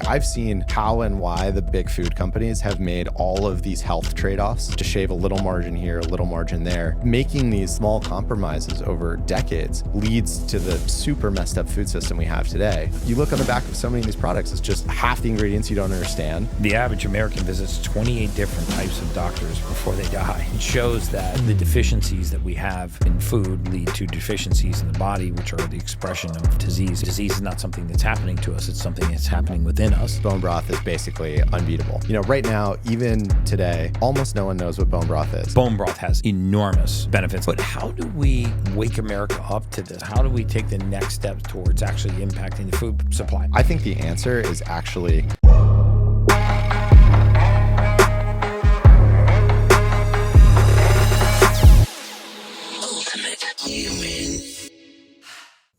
I've seen how and why the big food companies have made all of these health trade-offs to shave a little margin here, a little margin there. Making these small compromises over decades leads to the super messed up food system we have today. You look on the back of so many of these products, it's just half the ingredients you don't understand. The average American visits 28 different types of doctors before they die. It shows that the deficiencies that we have in food lead to deficiencies in the body, which are the expression of disease. Disease is not something that's happening to us, it's something that's happening within us. Bone broth is basically unbeatable. You know, right now, even today, almost no one knows what bone broth is. Bone broth has enormous benefits, but how do we wake America up to this? How do we take the next step towards actually impacting the food supply? I think the answer is actually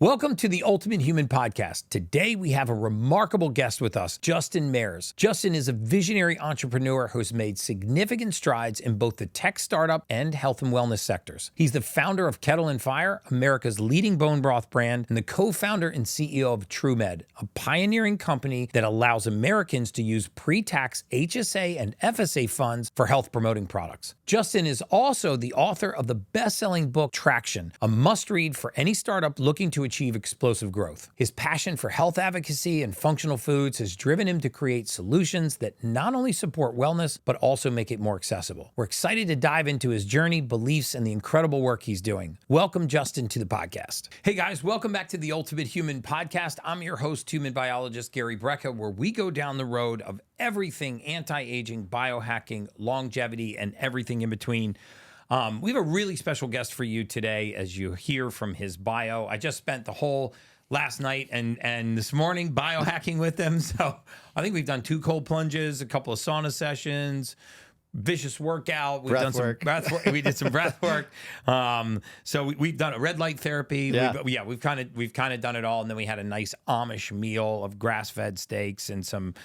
Welcome to the Ultimate Human Podcast. Today we have a remarkable guest with us, Justin Mayers. Justin is a visionary entrepreneur who's made significant strides in both the tech startup and health and wellness sectors. He's the founder of Kettle and Fire, America's leading bone broth brand, and the co-founder and CEO of Truemed, a pioneering company that allows Americans to use pre-tax HSA and FSA funds for health promoting products. Justin is also the author of the best-selling book Traction, a must-read for any startup looking to achieve explosive growth. His passion for health advocacy and functional foods has driven him to create solutions that not only support wellness, but also make it more accessible. We're excited to dive into his journey, beliefs, and the incredible work he's doing. Welcome, Justin, to the podcast. Hey guys, welcome back to the Ultimate Human Podcast. I'm your host, human biologist Gary Brecka, where we go down the road of everything anti-aging, biohacking, longevity, and everything in between. We have a really special guest for you today, as you hear from his bio. I just spent the whole last night and this morning biohacking with him. So I think we've done 2 cold plunges, a couple of sauna sessions, vicious workout. We've done some breath work. We did some breath work. So we've done a red light therapy. Yeah. We've kind of done it all. And then we had a nice Amish meal of grass-fed steaks and some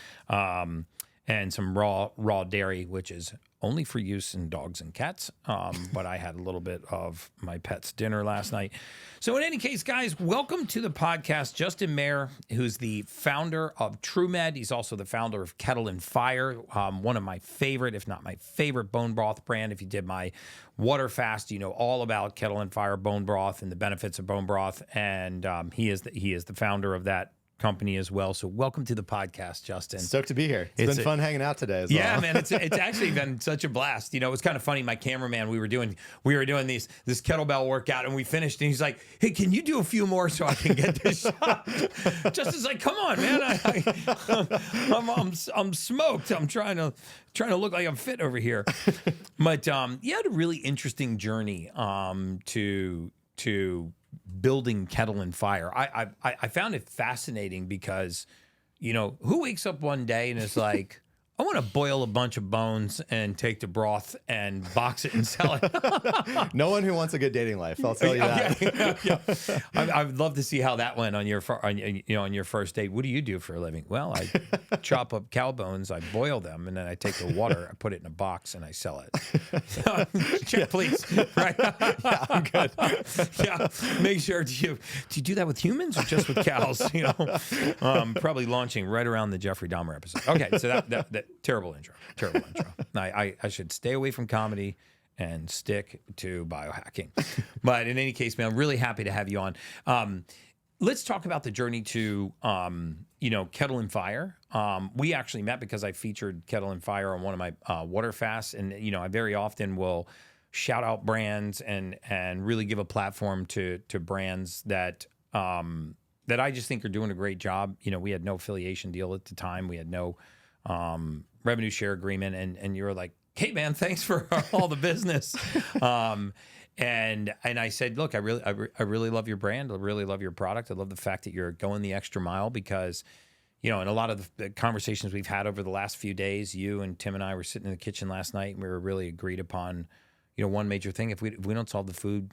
raw dairy, which is only for use in dogs and cats. But I had a little bit of my pet's dinner last night. So in any case, guys, welcome to the podcast, Justin Mayers, who's the founder of Turemed. He's also the founder of Kettle and Fire, one of my favorite, if not my favorite, bone broth brand. If you did my water fast, you know all about Kettle and Fire bone broth and the benefits of bone broth. And he is the founder of that company as well. So welcome to the podcast, Justin. Stoked to be here. It's been fun hanging out today as well. Yeah, man, it's actually been such a blast. You know, it's kind of funny. My cameraman, we were doing this kettlebell workout, and we finished, and he's like, "Hey, can you do a few more so I can get this shot?" Justin's like, "Come on, man, I'm smoked. I'm trying to look like I'm fit over here." But you had a really interesting journey to building Kettle and Fire. I found it fascinating because, you know, who wakes up one day and is like, I want to boil a bunch of bones and take the broth and box it and sell it. No one who wants a good dating life, I'll tell you that. Yeah. I'd love to see how that went on your first date. What do you do for a living? Well, I chop up cow bones, I boil them, and then I take the water, I put it in a box, and I sell it. Check, please. Right? Yeah, I'm good. Yeah. Make sure. Do you do that with humans or just with cows? You know, probably launching right around the Jeffrey Dahmer episode. Okay, so that terrible intro. I should stay away from comedy and stick to biohacking. But in any case, man, I'm really happy to have you on. Let's talk about the journey to, Kettle and Fire. We actually met because I featured Kettle and Fire on one of my water fasts. And, you know, I very often will shout out brands and really give a platform to brands that I just think are doing a great job. You know, we had no affiliation deal at the time. We had no revenue share agreement, and you were like, "Hey man, thanks for all the business." And I said, "Look, I really love your brand. I really love your product. I love the fact that you're going the extra mile because, you know, in a lot of the conversations we've had over the last few days, you and Tim and I were sitting in the kitchen last night, and we were really agreed upon, you know, one major thing: if we don't solve the food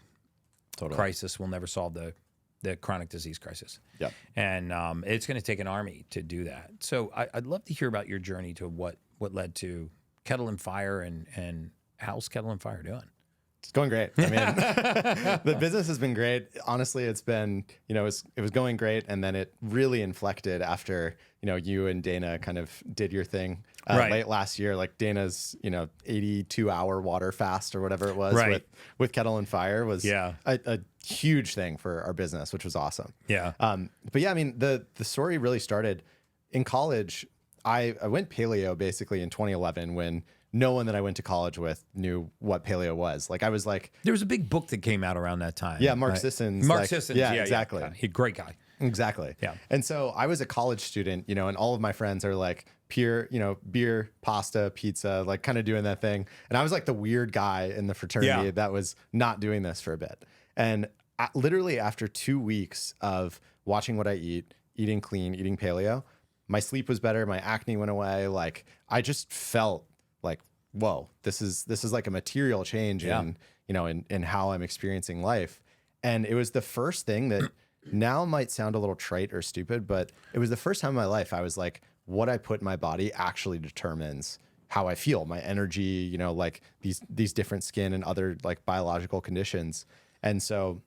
crisis, we'll never solve the chronic disease crisis. Yep. And it's going to take an army to do that. So I'd love to hear about your journey to what led to Kettle and Fire and how's Kettle and Fire doing? It's going great. I mean, the business has been great. Honestly, it's been, it was going great. And then it really inflected after, you and Dana kind of did your thing late last year. Like Dana's, 82-hour water fast or whatever it was with Kettle and Fire was a huge thing for our business, which was awesome. Yeah. But yeah, I mean, the story really started in college. I went paleo basically in 2011 when no one that I went to college with knew what paleo was. Like I was like, there was a big book that came out around that time. Yeah, Mark Sissons. Mark Sissons. Yeah, exactly. He's a great guy. Exactly. Yeah. And so I was a college student, and all of my friends are like pure, beer, pasta, pizza, like kind of doing that thing. And I was like the weird guy in the fraternity that was not doing this for a bit. And literally after 2 weeks of watching what I eat, eating clean, eating paleo, my sleep was better. My acne went away. Like I just felt like, whoa, this is like a material change in how I'm experiencing life. And it was the first thing that now might sound a little trite or stupid, but it was the first time in my life I was like, what I put in my body actually determines how I feel, my energy, like these different skin and other like biological conditions. And so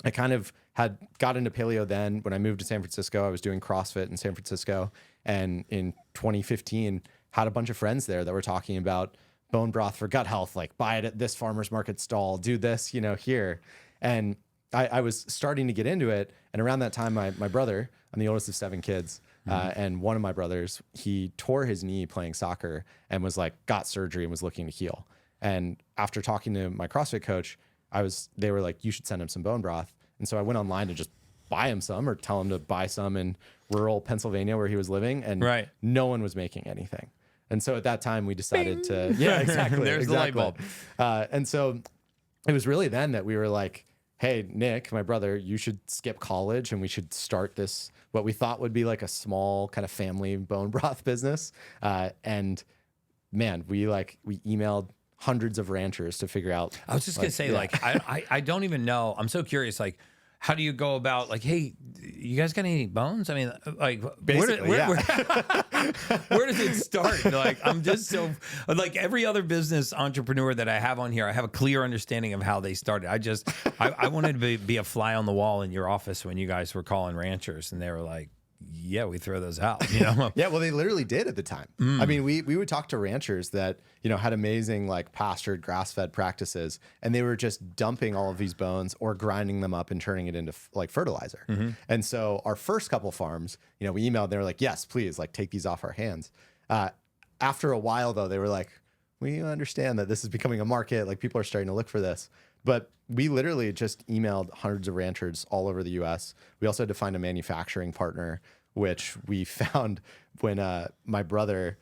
I kind of had got into paleo then. When I moved to San Francisco, I was doing CrossFit in San Francisco. And in 2015, had a bunch of friends there that were talking about bone broth for gut health, like buy it at this farmer's market stall, do this, here. And I was starting to get into it. And around that time, my brother, I'm the oldest of 7 kids. And one of my brothers, he tore his knee playing soccer and was like, got surgery and was looking to heal. And after talking to my CrossFit coach, they were like, you should send him some bone broth. And so I went online to just buy him some or tell him to buy some in rural Pennsylvania where he was living. And no one was making anything. And so at that time we decided to, exactly. There's the light bulb. And so it was really then that we were like, hey, Nick, my brother, you should skip college and we should start this, what we thought would be like a small kind of family bone broth business. And man, we emailed hundreds of ranchers to figure out. I was just going to say, I don't even know. I'm so curious, like, how do you go about like, hey, you guys got any bones? I mean, like, basically, where does it start? Like, I'm just so like every other business entrepreneur that I have on here, I have a clear understanding of how they started. I wanted to be a fly on the wall in your office when you guys were calling ranchers, and they were like, yeah, we throw those out, Yeah, well, they literally did at the time. I mean, we would talk to ranchers that, had amazing like pastured grass-fed practices, and they were just dumping all of these bones or grinding them up and turning it into like fertilizer. And so our first couple farms, we emailed, they were like, yes, please, like take these off our hands. After a while though, they were like, we understand that this is becoming a market, like people are starting to look for this. But we literally just emailed hundreds of ranchers all over the US. We also had to find a manufacturing partner, which we found when my brother,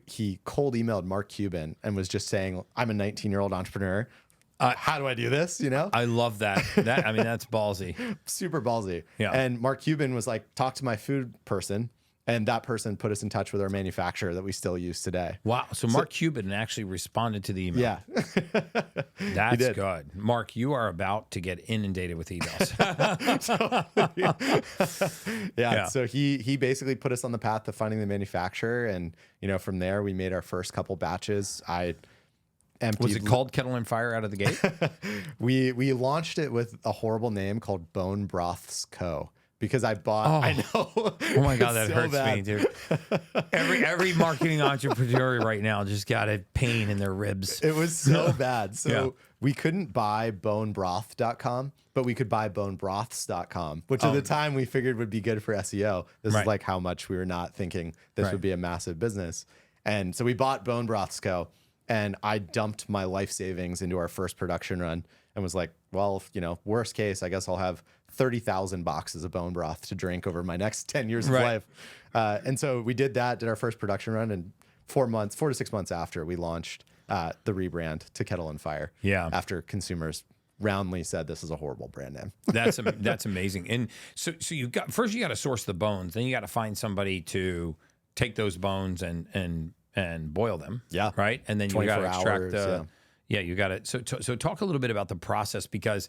he cold emailed Mark Cuban and was just saying, I'm a 19-year-old entrepreneur. How do I do this? I love that. I mean, that's ballsy. Super ballsy. Yeah. And Mark Cuban was like, talk to my food person. And that person put us in touch with our manufacturer that we still use today. Wow. So Mark Cuban actually responded to the email. Yeah. That's good. Mark, you are about to get inundated with emails. Yeah. So he basically put us on the path of finding the manufacturer. And, from there, we made our first couple batches. Was it called Kettle and Fire out of the gate? We launched it with a horrible name called Bone Broths Co. Because I bought, I know. Oh my God, that so hurts bad. me, dude. Every marketing entrepreneur right now just got a pain in their ribs. It was so bad. So we couldn't buy bonebroth.com, but we could buy bonebroths.com, which at the time we figured would be good for SEO. This is like how much we were not thinking this would be a massive business. And so we bought Bone Broths Co. And I dumped my life savings into our first production run and was like, well, worst case, I guess I'll have 30,000 boxes of bone broth to drink over my next 10 years of life. And so we did our first production run, and 4 to 6 months after, we launched the rebrand to Kettle and Fire. Yeah. After consumers roundly said this is a horrible brand name. That's amazing. And so you got to source the bones, then you got to find somebody to take those bones and boil them. Yeah. Right. And then you got to extract hours, you got it. So talk a little bit about the process, because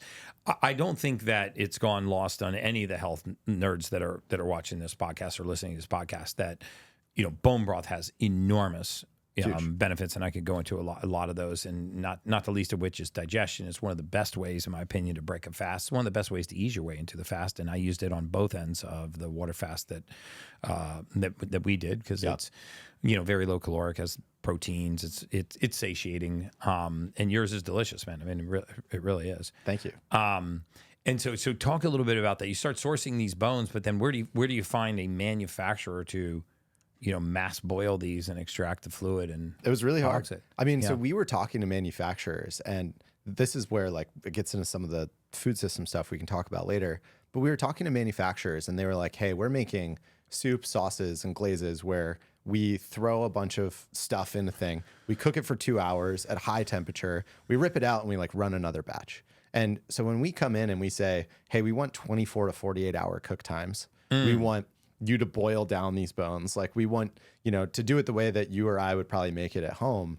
I don't think that it's gone lost on any of the health nerds that are watching this podcast or listening to this podcast that, bone broth has enormous benefits, and I could go into a lot of those, and not the least of which is digestion. It's one of the best ways, in my opinion, to break a fast. It's one of the best ways to ease your way into the fast, and I used it on both ends of the water fast that we did, because it's very low caloric, has proteins. It's satiating, and yours is delicious, man. I mean, it really is. Thank you. And so talk a little bit about that. You start sourcing these bones, but then where do you find a manufacturer to, mass boil these and extract the fluid? And it was really hard. I mean, Yeah. so we were talking to manufacturers, and this is where like it gets into some of the food system stuff we can talk about later. But we were talking to manufacturers, and they were like, "Hey, we're making soup, sauces, and glazes where we throw a bunch of stuff in a thing. We cook it for 2 hours at high temperature. We rip it out, and we like run another batch." And so when we come in and we say, "Hey, we want 24 to 48 hour cook times. We want you to boil down these bones. Like we want, to do it the way that you or I would probably make it at home."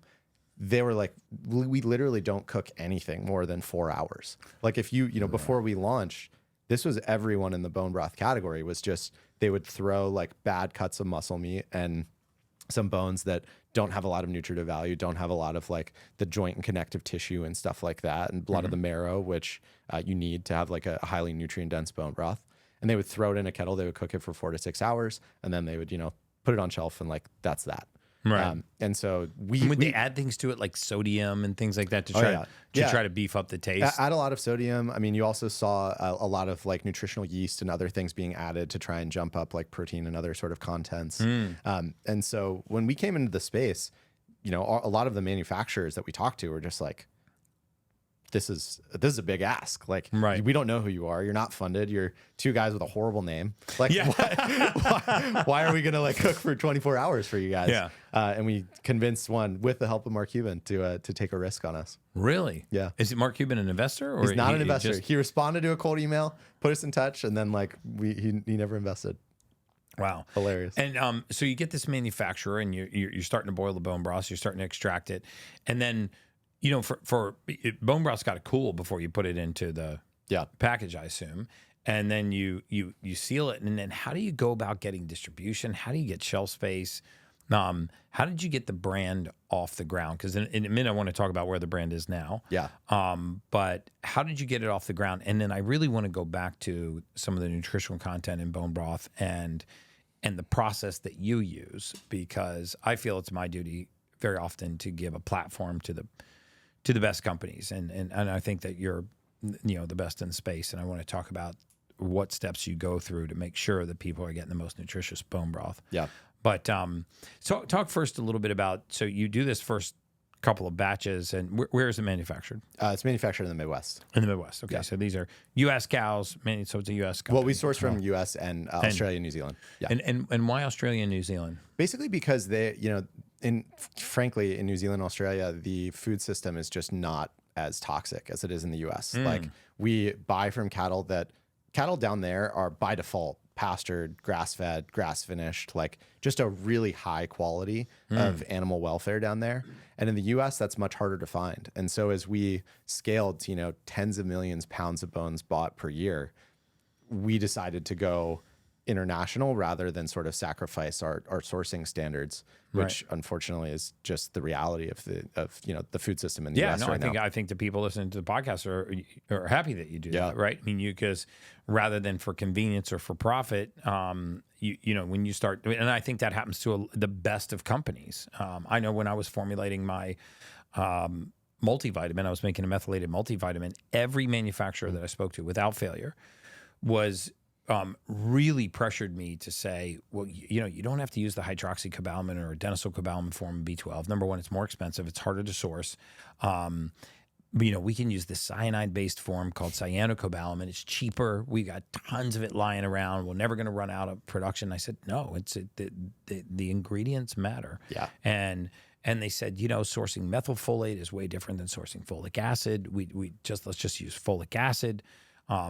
They were like, "We literally don't cook anything more than 4 hours." Like if before we launched, this was everyone in the bone broth category was just, they would throw like bad cuts of muscle meat and some bones that don't have a lot of nutritive value, don't have a lot of like the joint and connective tissue and stuff like that, and a lot of the marrow, which you need to have like a highly nutrient dense bone broth. And they would throw it in a kettle. They would cook it for 4 to 6 hours, and then they would, put it on shelf, and like that's that. Right. And so would they add things to it like sodium and things like that to try to beef up the taste? Add a lot of sodium. I mean, you also saw a lot of like nutritional yeast and other things being added to try and jump up like protein and other sort of contents. And so when we came into the space, a lot of the manufacturers that we talked to were just like, this is a big ask. Like, right. We don't know who you are. You're not funded. You're two guys with a horrible name. Like, why are we going to like cook for 24 hours for you guys? Yeah. And we convinced one with the help of Mark Cuban to take a risk on us. Really? Yeah. Is it Mark Cuban an investor? Or he's not an investor. He responded to a cold email, put us in touch, and then like he never invested. Wow. Hilarious. And so you get this manufacturer, and you're starting to boil the bone broth. You're starting to extract it, and then bone broth's got to cool before you put it into the package, I assume. And then you seal it. And then how do you go about getting distribution? How do you get shelf space? How did you get the brand off the ground? Because in a minute, I want to talk about where the brand is now. Yeah. But how did you get it off the ground? And then I really want to go back to some of the nutritional content in bone broth and the process that you use, because I feel it's my duty very often to give a platform to the best companies. And I think that you're, the best in the space. And I want to talk about what steps you go through to make sure that people are getting the most nutritious bone broth. Yeah. But so talk first a little bit about, so you do this first couple of batches, and where is it manufactured? It's manufactured in the Midwest. In the Midwest. Okay. Yeah. So these are U.S. cows. So it's a U.S. company. Well, we source from U.S. and Australia and New Zealand. Yeah. And why Australia and New Zealand? Basically because they, frankly, in New Zealand, Australia, the food system is just not as toxic as it is in the U.S. Like we buy from cattle down there are by default pastured, grass-fed, grass-finished, like just a really high quality of animal welfare down there. And in the U.S., that's much harder to find. And so as we scaled to, tens of millions of pounds of bones bought per year, we decided to go international rather than sort of sacrifice our sourcing standards, which unfortunately is just the reality of the food system in the US right now. I think the people listening to the podcast are happy that you do that, right? I mean, because rather than for convenience or for profit, when you start, and I think that happens to the best of companies. I know when I was formulating my multivitamin, I was making a methylated multivitamin. Every manufacturer that I spoke to, without failure, was really pressured me to say, well, you don't have to use the hydroxycobalamin or adenosylcobalamin form of B12. Number one, it's more expensive. It's harder to source. We can use this cyanide-based form called cyanocobalamin. It's cheaper. We got tons of it lying around. We're never going to run out of production. I said, no, the ingredients matter. Yeah. And they said, sourcing methylfolate is way different than sourcing folic acid. Let's just use folic acid.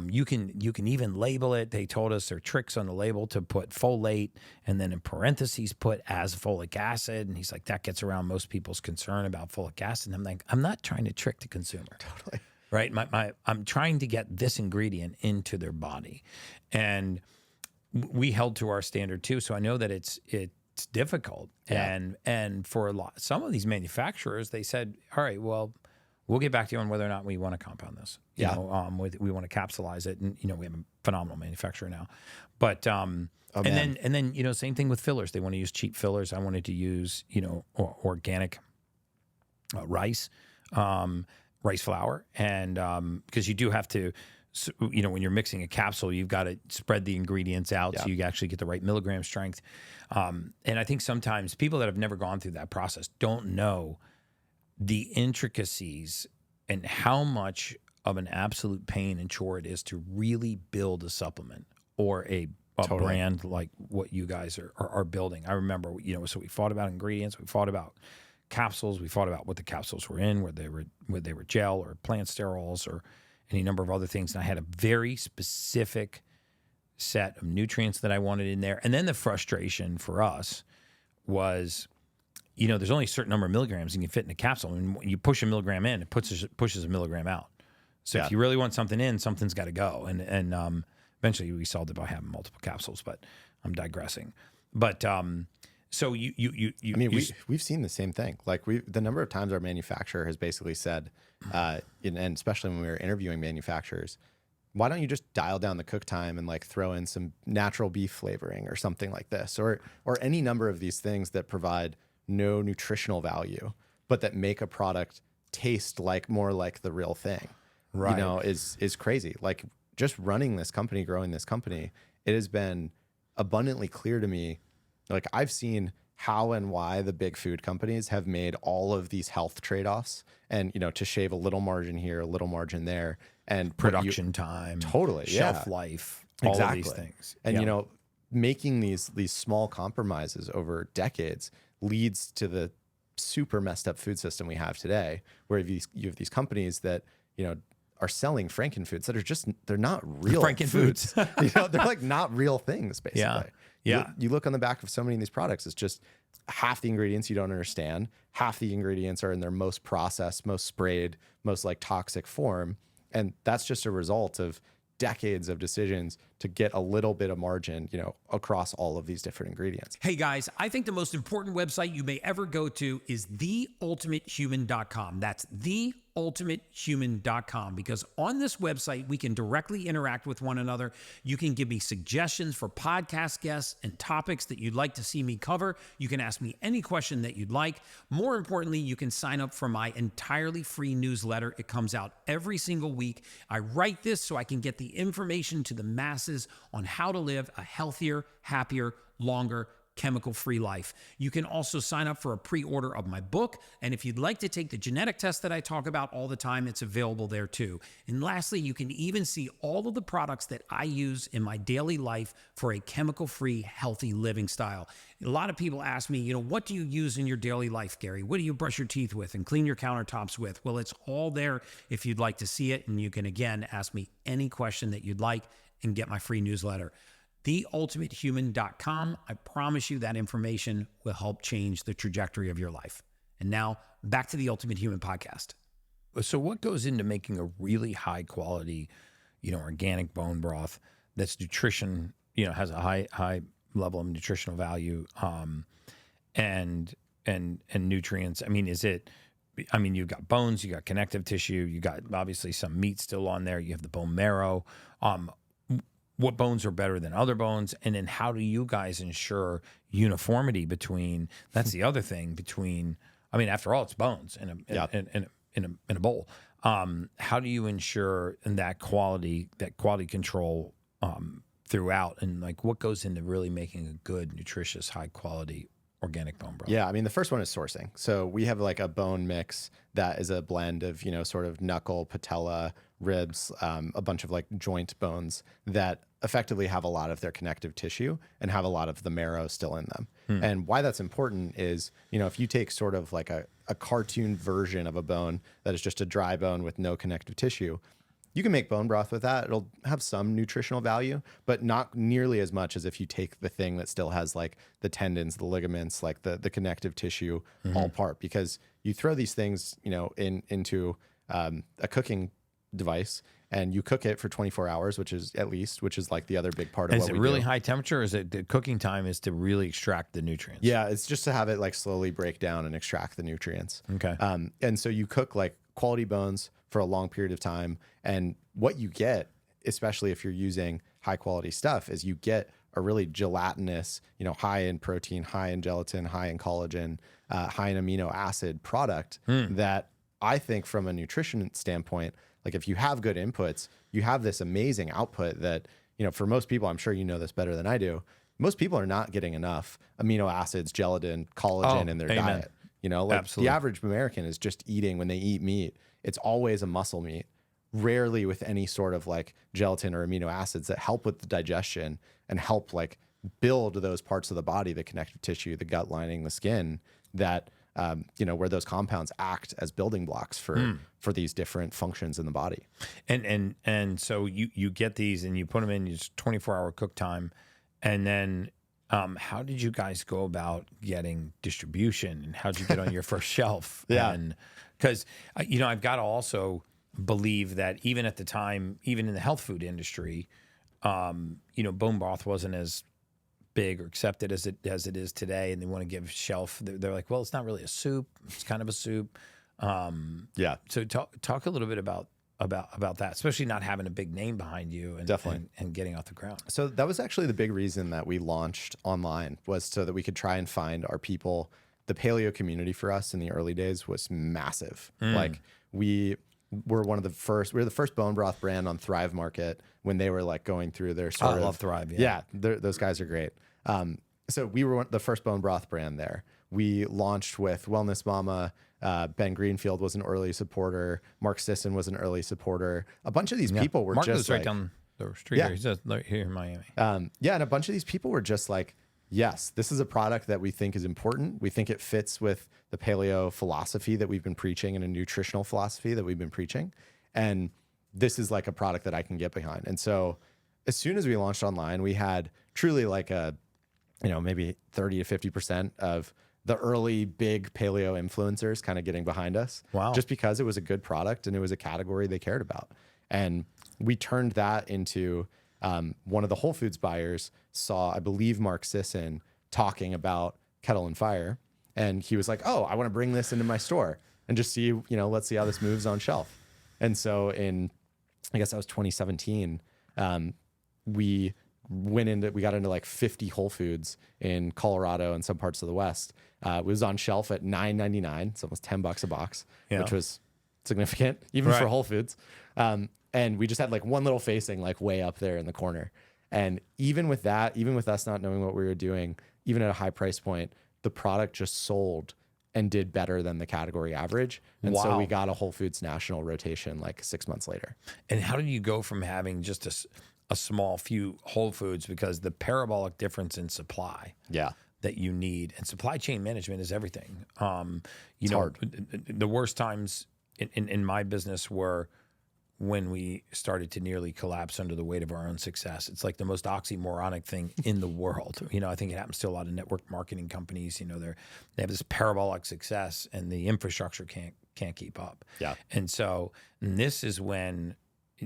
You can even label it. They told us there are tricks on the label to put folate and then in parentheses put as folic acid. And he's like, that gets around most people's concern about folic acid. And I'm like, I'm not trying to trick the consumer. Totally. Right? I'm trying to get this ingredient into their body. And we held to our standard too. So I know that it's difficult. Yeah. And for some of these manufacturers, they said, all right, well, we'll get back to you on whether or not we want to compound this. You Yeah. know, we want to capsulize it. And, we have a phenomenal manufacturer now. But, and man. then, same thing with fillers. They want to use cheap fillers. I wanted to use, organic rice flour. And because you do have to, when you're mixing a capsule, you've got to spread the ingredients out so you actually get the right milligram strength. And I think sometimes people that have never gone through that process don't know the intricacies and how much of an absolute pain and chore it is to really build a supplement or a brand like what you guys are building. I remember, so we thought about ingredients, we thought about capsules, we thought about what the capsules were in, whether they were gel or plant sterols or any number of other things. And I had a very specific set of nutrients that I wanted in there. And then the frustration for us was, there's only a certain number of milligrams you can fit in a capsule. And when you push a milligram in, it pushes a milligram out. So if you really want something in, something's got to go. And eventually we solved it by having multiple capsules, but I'm digressing. But so we've seen the same thing. Like the number of times our manufacturer has basically said, and especially when we were interviewing manufacturers, why don't you just dial down the cook time and like throw in some natural beef flavoring or something like this, or any number of these things that provide no nutritional value, but that make a product taste more like the real thing, right? Is crazy. Like just running this company, growing this company, it has been abundantly clear to me. Like I've seen how and why the big food companies have made all of these health trade-offs and, to shave a little margin here, a little margin there, and production time, shelf life, all of these things. And, making these small compromises over decades leads to the super messed up food system we have today, where you have these companies that, are selling frankenfoods that are they're not real foods. They're like not real things, basically. Yeah. You look on the back of so many of these products, it's just half the ingredients you don't understand. Half the ingredients are in their most processed, most sprayed, most like toxic form. And that's just a result of decades of decisions to get a little bit of margin, across all of these different ingredients. Hey guys, I think the most important website you may ever go to is theultimatehuman.com. That's theultimatehuman.com, because on this website, we can directly interact with one another. You can give me suggestions for podcast guests and topics that you'd like to see me cover. You can ask me any question that you'd like. More importantly, you can sign up for my entirely free newsletter. It comes out every single week. I write this so I can get the information to the masses on how to live a healthier, happier, longer, chemical-free life. You can also sign up for a pre-order of my book. And if you'd like to take the genetic test that I talk about all the time, it's available there too. And lastly, you can even see all of the products that I use in my daily life for a chemical-free, healthy living style. A lot of people ask me, what do you use in your daily life, Gary? What do you brush your teeth with and clean your countertops with? Well, it's all there if you'd like to see it. And you can, again, ask me any question that you'd like and get my free newsletter. theultimatehuman.com. I promise you that information will help change the trajectory of your life. And now back to the Ultimate Human podcast. So what goes into making a really high quality, organic bone broth that's nutrition, has a high level of nutritional value, and nutrients? I mean, you've got bones, you got connective tissue, you got obviously some meat still on there, you have the bone marrow. What bones are better than other bones? And then how do you guys ensure uniformity between, that's the other thing, after all, it's bones in a bowl. How do you ensure that quality control throughout? And like what goes into really making a good, nutritious, high quality organic bone broth? Yeah, the first one is sourcing. So we have like a bone mix that is a blend of, sort of knuckle, patella, ribs, a bunch of like joint bones that effectively have a lot of their connective tissue and have a lot of the marrow still in them. And why that's important is, if you take sort of like a cartoon version of a bone that is just a dry bone with no connective tissue, you can make bone broth with that. It'll have some nutritional value, but not nearly as much as if you take the thing that still has like the tendons, the ligaments, like the connective tissue all part, because you throw these things, into a cooking device and you cook it for 24 hours, which is like the other big part of And what is we it really do. high temperature, or is it the cooking time is to really extract the nutrients? Yeah, it's just to have it like slowly break down and extract the nutrients. Okay. And so you cook like quality bones for a long period of time. And what you get, especially if you're using high quality stuff, is you get a really gelatinous, high in protein, high in gelatin, high in collagen, high in amino acid product that I think from a nutrition standpoint, like if you have good inputs, you have this amazing output that, for most people, I'm sure you know this better than I do. Most people are not getting enough amino acids, gelatin, collagen in their amen. diet. Like Absolutely. the average American is just eating, when they eat meat, it's always a muscle meat, rarely with any sort of like gelatin or amino acids that help with the digestion and help like build those parts of the body, the connective tissue, the gut lining, the skin, that where those compounds act as building blocks for these different functions in the body. And so you get these and you put them in your 24-hour cook time, and then how did you guys go about getting distribution, and how did you get on your first shelf? Yeah. And because I've got to also believe that even at the time, even in the health food industry, bone broth wasn't as big or accepted as it is today, and they want to give shelf. They're like, well, it's not really a soup; it's kind of a soup. Yeah. So talk a little bit about that, especially not having a big name behind you, and Definitely. and getting off the ground. So that was actually the big reason that we launched online, was so that we could try and find our people. The paleo community for us in the early days was massive. Like we were the first bone broth brand on Thrive Market when they were like going through their sort I love Thrive. Yeah, those guys are great. So we were the first bone broth brand there. We launched with Wellness Mama. Ben Greenfield was an early supporter. Mark Sisson was an early supporter. A bunch of these people were Mark just lives right like, down the street. Yeah. Here. He's just here in Miami. and a bunch of these people were just like, yes, this is a product that we think is important. We think it fits with the paleo philosophy that we've been preaching, and a nutritional philosophy that we've been preaching. And this is like a product that I can get behind. And so as soon as we launched online, we had truly like maybe 30 to 50% of the early big paleo influencers kind of getting behind us. Wow. Just because it was a good product and it was a category they cared about. And we turned that into one of the Whole Foods buyers saw, I believe, Mark Sisson talking about Kettle and Fire. And he was like, oh, I want to bring this into my store and just see, let's see how this moves on shelf. And so I guess that was 2017, we got into like 50 Whole Foods in Colorado and some parts of the West. It was on shelf at $9.99. It's almost $10 a box, which was significant even for Whole Foods. And we just had like one little facing like way up there in the corner. And even with that, even with us not knowing what we were doing, even at a high price point, the product just sold and did better than the category average. And so we got a Whole Foods national rotation like 6 months later. And how did you go from having just a small few Whole Foods, because the parabolic difference in supply that you need, and supply chain management is everything. It's hard. The worst times in my business were when we started to nearly collapse under the weight of our own success. It's like the most oxymoronic thing in the world. I think it happens to a lot of network marketing companies. They have this parabolic success and the infrastructure can't keep up. Yeah. And so this is when,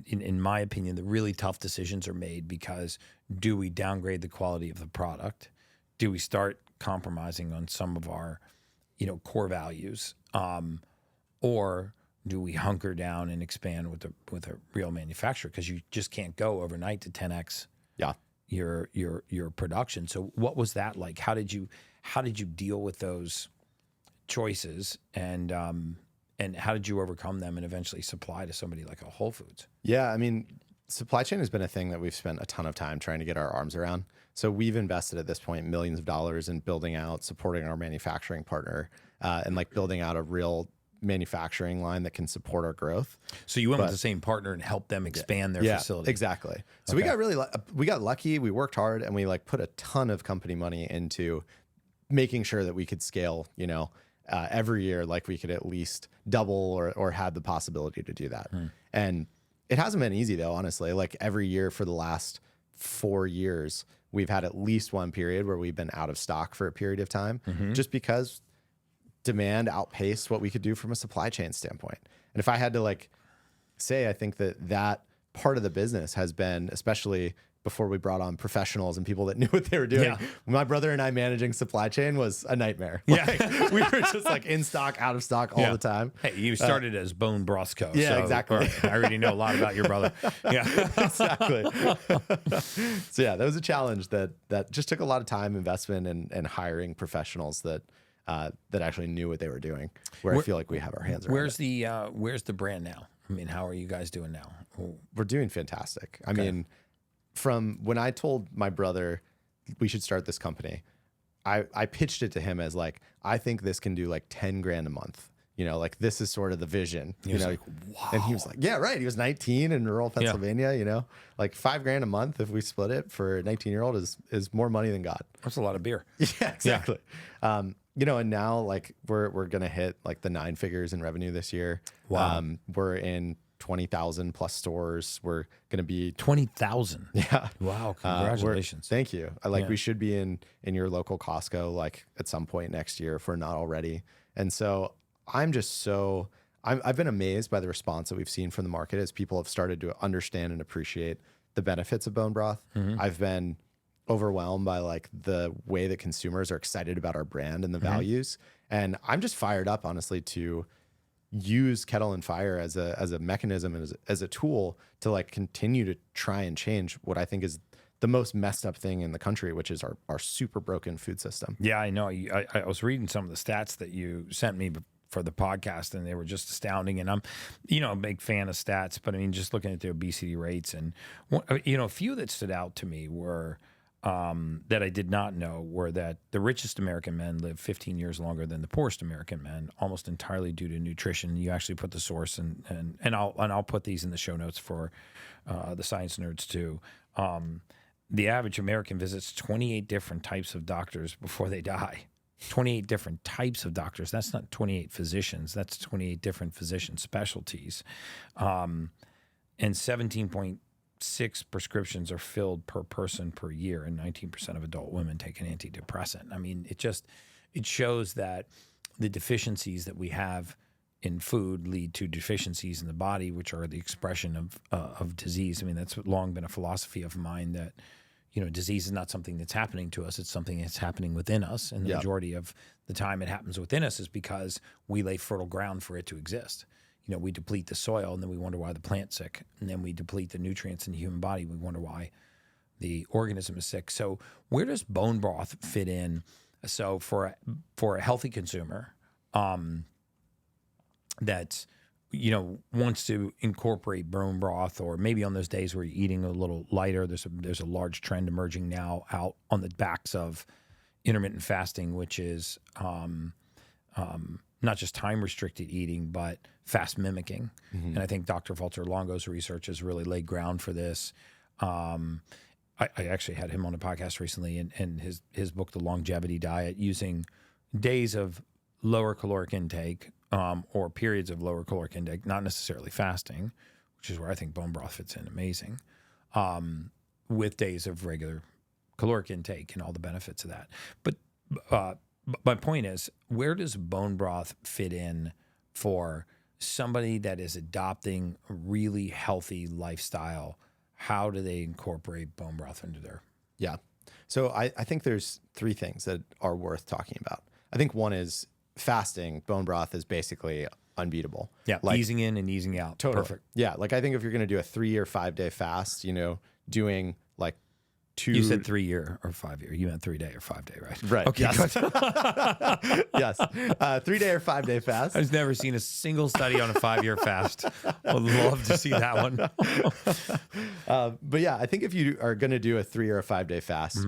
in my opinion, the really tough decisions are made, because do we downgrade the quality of the product? Do we start compromising on some of our, core values? Or do we hunker down and expand with a real manufacturer? Because you just can't go overnight to 10x your production. So what was that like? How did you deal with those choices, and how did you overcome them and eventually supply to somebody like a Whole Foods? Yeah, I mean, supply chain has been a thing that we've spent a ton of time trying to get our arms around. So we've invested at this point millions of dollars in building out, supporting our manufacturing partner, and like building out a real manufacturing line that can support our growth. So you went with the same partner and helped them expand their facility. Exactly. So we got lucky, we worked hard, and we like put a ton of company money into making sure that we could scale, every year, like we could at least double or had the possibility to do that. And it hasn't been easy though, honestly. Like every year for the last 4 years, we've had at least one period where we've been out of stock for a period of time, just because demand outpaced what we could do from a supply chain standpoint. And if I had to like say, I think that part of the business has been, especially before we brought on professionals and people that knew what they were doing. Yeah. My brother and I managing supply chain was a nightmare. Yeah. Like, we were just like in stock, out of stock all the time. Hey, you started as Bone Broth Co. Yeah, so, exactly. all right, I already know a lot about your brother. Yeah. Exactly. So yeah, that was a challenge that just took a lot of time, investment, and hiring professionals that actually knew what they were doing. I feel like we have our hands around. Where's the brand now? I mean, how are you guys doing now? We're doing fantastic. I mean, from when I told my brother we should start this company, I pitched it to him as like, I think this can do like 10 grand a month. You know, like this is sort of the vision. He was like, wow. And he was like, yeah, right. He was 19 in rural Pennsylvania, you know, like 5 grand a month if we split it for a 19-year-old is more money than God. That's a lot of beer. Yeah, exactly. You know, and now like we're going to hit like the 9 figures in revenue this year. Wow. We're in 20,000 plus stores. We're going to be 20,000. Yeah. Wow. Congratulations. Thank you. We should be in your local Costco, like at some point next year if we're not already. And so I'm just I've been amazed by the response that we've seen from the market as people have started to understand and appreciate the benefits of bone broth. I've been overwhelmed by like the way that consumers are excited about our brand and the values. And I'm just fired up, honestly, to use Kettle and Fire as a mechanism and as a tool to like continue to try and change what I think is the most messed up thing in the country, which is our super broken food system. Yeah, I know. I was reading some of the stats that you sent me for the podcast, and they were just astounding. And I'm, a big fan of stats, but I mean, just looking at the obesity rates and, a few that stood out to me were, that I did not know were that the richest American men live 15 years longer than the poorest American men, almost entirely due to nutrition. You actually put the source and I'll put these in the show notes for the science nerds too. The average American visits 28 different types of doctors before they die. 28 different types of doctors. That's not 28 physicians. That's 28 different physician specialties. And 17.6 prescriptions are filled per person per year, and 19% of adult women take an antidepressant. I mean, it shows that the deficiencies that we have in food lead to deficiencies in the body, which are the expression of disease. I mean, that's long been a philosophy of mine that, disease is not something that's happening to us. It's something that's happening within us. And the majority of the time it happens within us is because we lay fertile ground for it to exist. We deplete the soil and then we wonder why the plant's sick. And then we deplete the nutrients in the human body. We wonder why the organism is sick. So where does bone broth fit in? So for a healthy consumer that wants to incorporate bone broth, or maybe on those days where you're eating a little lighter, there's a large trend emerging now out on the backs of intermittent fasting, which is not just time-restricted eating, but fast mimicking. And I think Dr. Walter Longo's research has really laid ground for this. I actually had him on a podcast recently, and his book, The Longevity Diet, using days of lower caloric intake or periods of lower caloric intake, not necessarily fasting, which is where I think bone broth fits in amazing, with days of regular caloric intake and all the benefits of that. But my point is, where does bone broth fit in for somebody that is adopting a really healthy lifestyle? How do they incorporate bone broth into their... Yeah. So I think there's 3 things that are worth talking about. I think one is fasting. Bone broth is basically unbeatable. Yeah, easing in and easing out. Totally. Perfect. Yeah, like I think if you're going to do a 3 or 5 day fast, doing like 2... You said 3 year or 5 year. You meant 3 day or 5 day, right? Right. Okay. Yes. Yes. 3 day or 5 day fast. I've never seen a single study on a 5-year fast. Would love to see that one. But yeah, I think if you are going to do a 3 or a 5 day fast,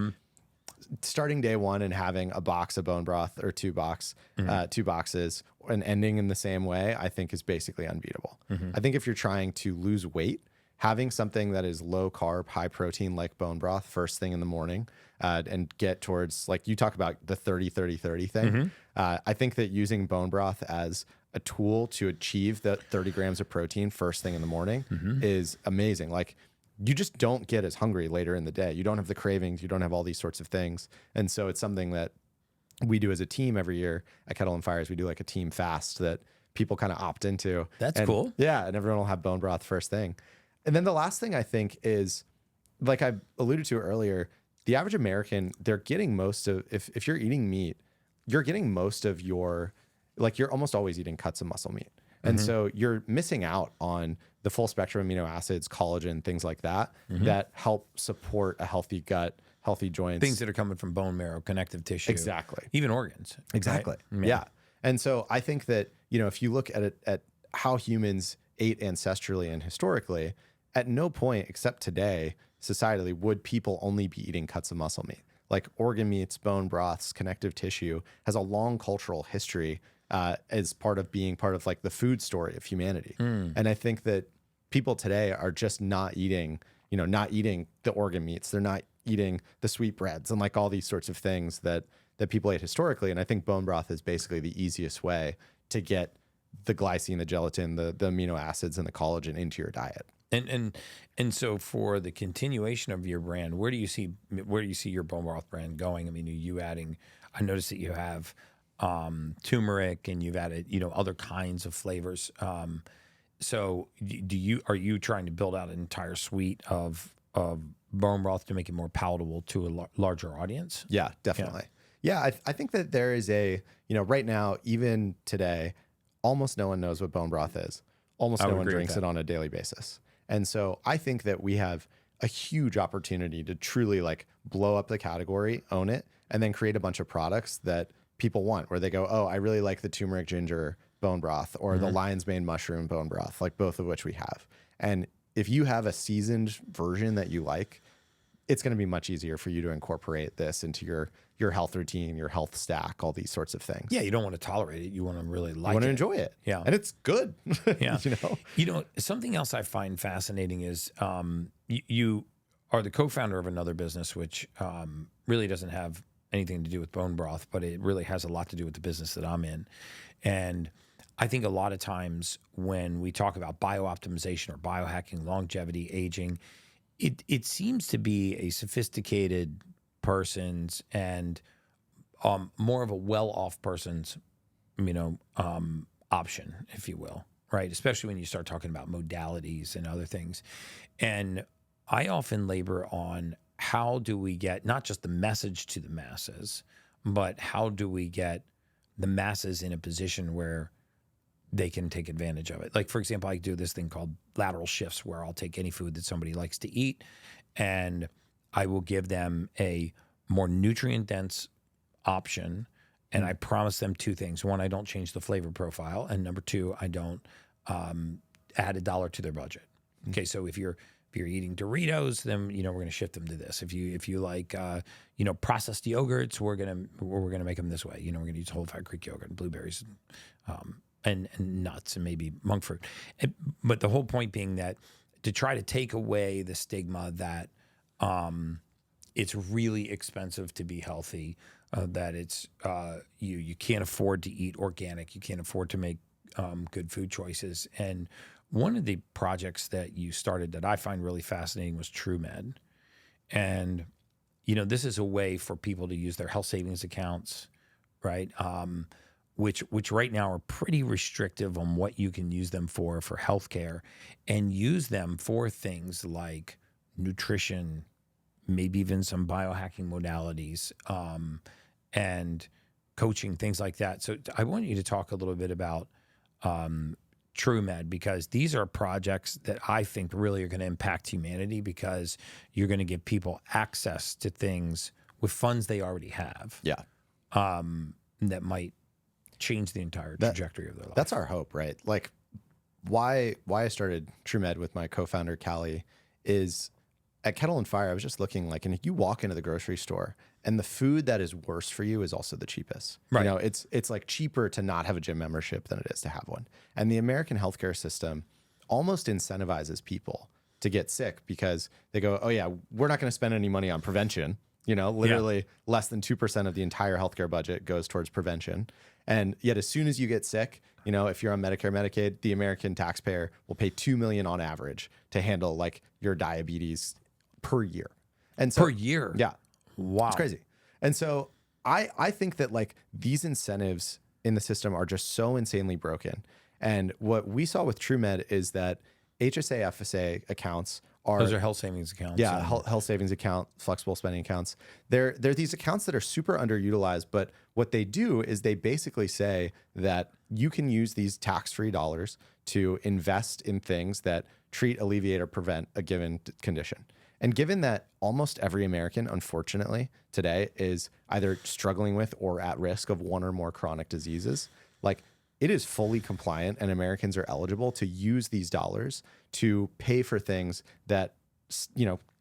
starting day one and having a box of bone broth or 2 boxes and ending in the same way, I think is basically unbeatable. I think if you're trying to lose weight, having something that is low carb, high protein like bone broth first thing in the morning and get towards, like you talk about the 30-30-30 thing. I think that using bone broth as a tool to achieve the 30 grams of protein first thing in the morning is amazing. Like you just don't get as hungry later in the day. You don't have the cravings. You don't have all these sorts of things. And so it's something that we do as a team every year at Kettle and Fire. We do like a team fast that people kind of opt into. That's cool. Yeah. And everyone will have bone broth first thing. And then the last thing I think is, like I alluded to earlier, the average American, they're getting most of, if you're eating meat, you're getting most of your, like you're almost always eating cuts of muscle meat. And so you're missing out on the full spectrum amino acids, collagen, things like that, that help support a healthy gut, healthy joints. Things that are coming from bone marrow, connective tissue. Exactly. Even organs. Exactly. Right? Yeah. And so I think that, if you look at it, at how humans ate ancestrally and historically, at no point except today, societally, would people only be eating cuts of muscle meat. Like organ meats, bone broths, connective tissue has a long cultural history as part of being part of like the food story of humanity. And I think that people today are just not eating, not eating the organ meats. They're not eating the sweetbreads and like all these sorts of things that people ate historically. And I think bone broth is basically the easiest way to get the glycine, the gelatin, the amino acids, and the collagen into your diet. And so for the continuation of your brand, where do you see your bone broth brand going? I mean, are you adding? I noticed that you have turmeric, and you've added other kinds of flavors. So are you trying to build out an entire suite of bone broth to make it more palatable to a larger audience? Yeah, definitely. Yeah, I think that there is right now, even today, almost no one knows what bone broth is. Almost no one drinks it on a daily basis. And so I think that we have a huge opportunity to truly like blow up the category, own it, and then create a bunch of products that people want, where they go, oh, I really like the turmeric ginger bone broth or the lion's mane mushroom bone broth, like both of which we have. And if you have a seasoned version that you like, it's going to be much easier for you to incorporate this into your health routine, your health stack, all these sorts of things. Yeah, you don't want to tolerate it. You want to really like it. You want to enjoy it. Yeah. And it's good. Yeah. Something else I find fascinating is you are the co-founder of another business, which really doesn't have anything to do with bone broth, but it really has a lot to do with the business that I'm in. And I think a lot of times when we talk about biooptimization or biohacking, longevity, aging, it seems to be a sophisticated person's and more of a well-off person's, option, if you will, right? Especially when you start talking about modalities and other things. And I often labor on how do we get not just the message to the masses, but how do we get the masses in a position where they can take advantage of it. Like, for example, I do this thing called lateral shifts, where I'll take any food that somebody likes to eat and I will give them a more nutrient-dense option. And I promise them two things. One, I don't change the flavor profile. And number two, I don't add $1 to their budget. Okay, so if you're eating Doritos, then we're going to shift them to this. If you like processed yogurts, we're gonna make them this way. We're going to use whole fat Greek yogurt and blueberries and nuts and maybe monk fruit. But the whole point being that to try to take away the stigma that it's really expensive to be healthy, that it's you can't afford to eat organic, you can't afford to make good food choices. And one of the projects that you started that I find really fascinating was Turemed. And, this is a way for people to use their health savings accounts, right? Which right now are pretty restrictive on what you can use them for healthcare, and use them for things like nutrition, maybe even some biohacking modalities, and coaching, things like that. So I want you to talk a little bit about Turemed, because these are projects that I think really are going to impact humanity, because you're going to give people access to things with funds they already have. Yeah. That might change the entire trajectory of their life. That's our hope, right? Like why I started Turemed with my co-founder, Callie, is at Kettle and Fire, I was just looking and if you walk into the grocery store and the food that is worse for you is also the cheapest. Right. It's like cheaper to not have a gym membership than it is to have one. And the American healthcare system almost incentivizes people to get sick, because they go, oh yeah, we're not going to spend any money on prevention. Literally less than 2% of the entire healthcare budget goes towards prevention. And yet as soon as you get sick, if you're on Medicare, Medicaid, the American taxpayer will pay $2 million on average to handle like your diabetes per year. And so, per year? Yeah. Wow. It's crazy. And so I think that like these incentives in the system are just so insanely broken. And what we saw with Turemed is that HSA, FSA accounts are Those are health savings accounts. yeah, health savings account, flexible spending accounts. They're these accounts that are super underutilized, but what they do is they basically say that you can use these tax-free dollars to invest in things that treat, alleviate, or prevent a given condition. And given that almost every American, unfortunately, today is either struggling with or at risk of one or more chronic diseases, like it is fully compliant and Americans are eligible to use these dollars to pay for things that,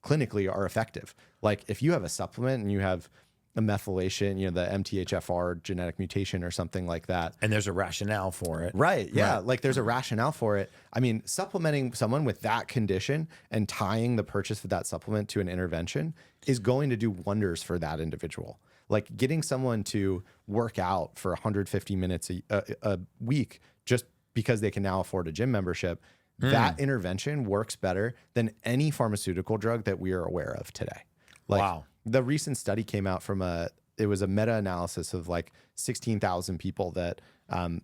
clinically are effective. Like if you have a supplement and you have a methylation, the MTHFR genetic mutation or something like that. And there's a rationale for it. Right. Yeah. Right. Like there's a rationale for it. I mean, supplementing someone with that condition and tying the purchase of that supplement to an intervention is going to do wonders for that individual. Like getting someone to work out for 150 minutes a week just because they can now afford a gym membership, that intervention works better than any pharmaceutical drug that we are aware of today. Like, wow. The recent study came out from it was a meta-analysis of like 16,000 people that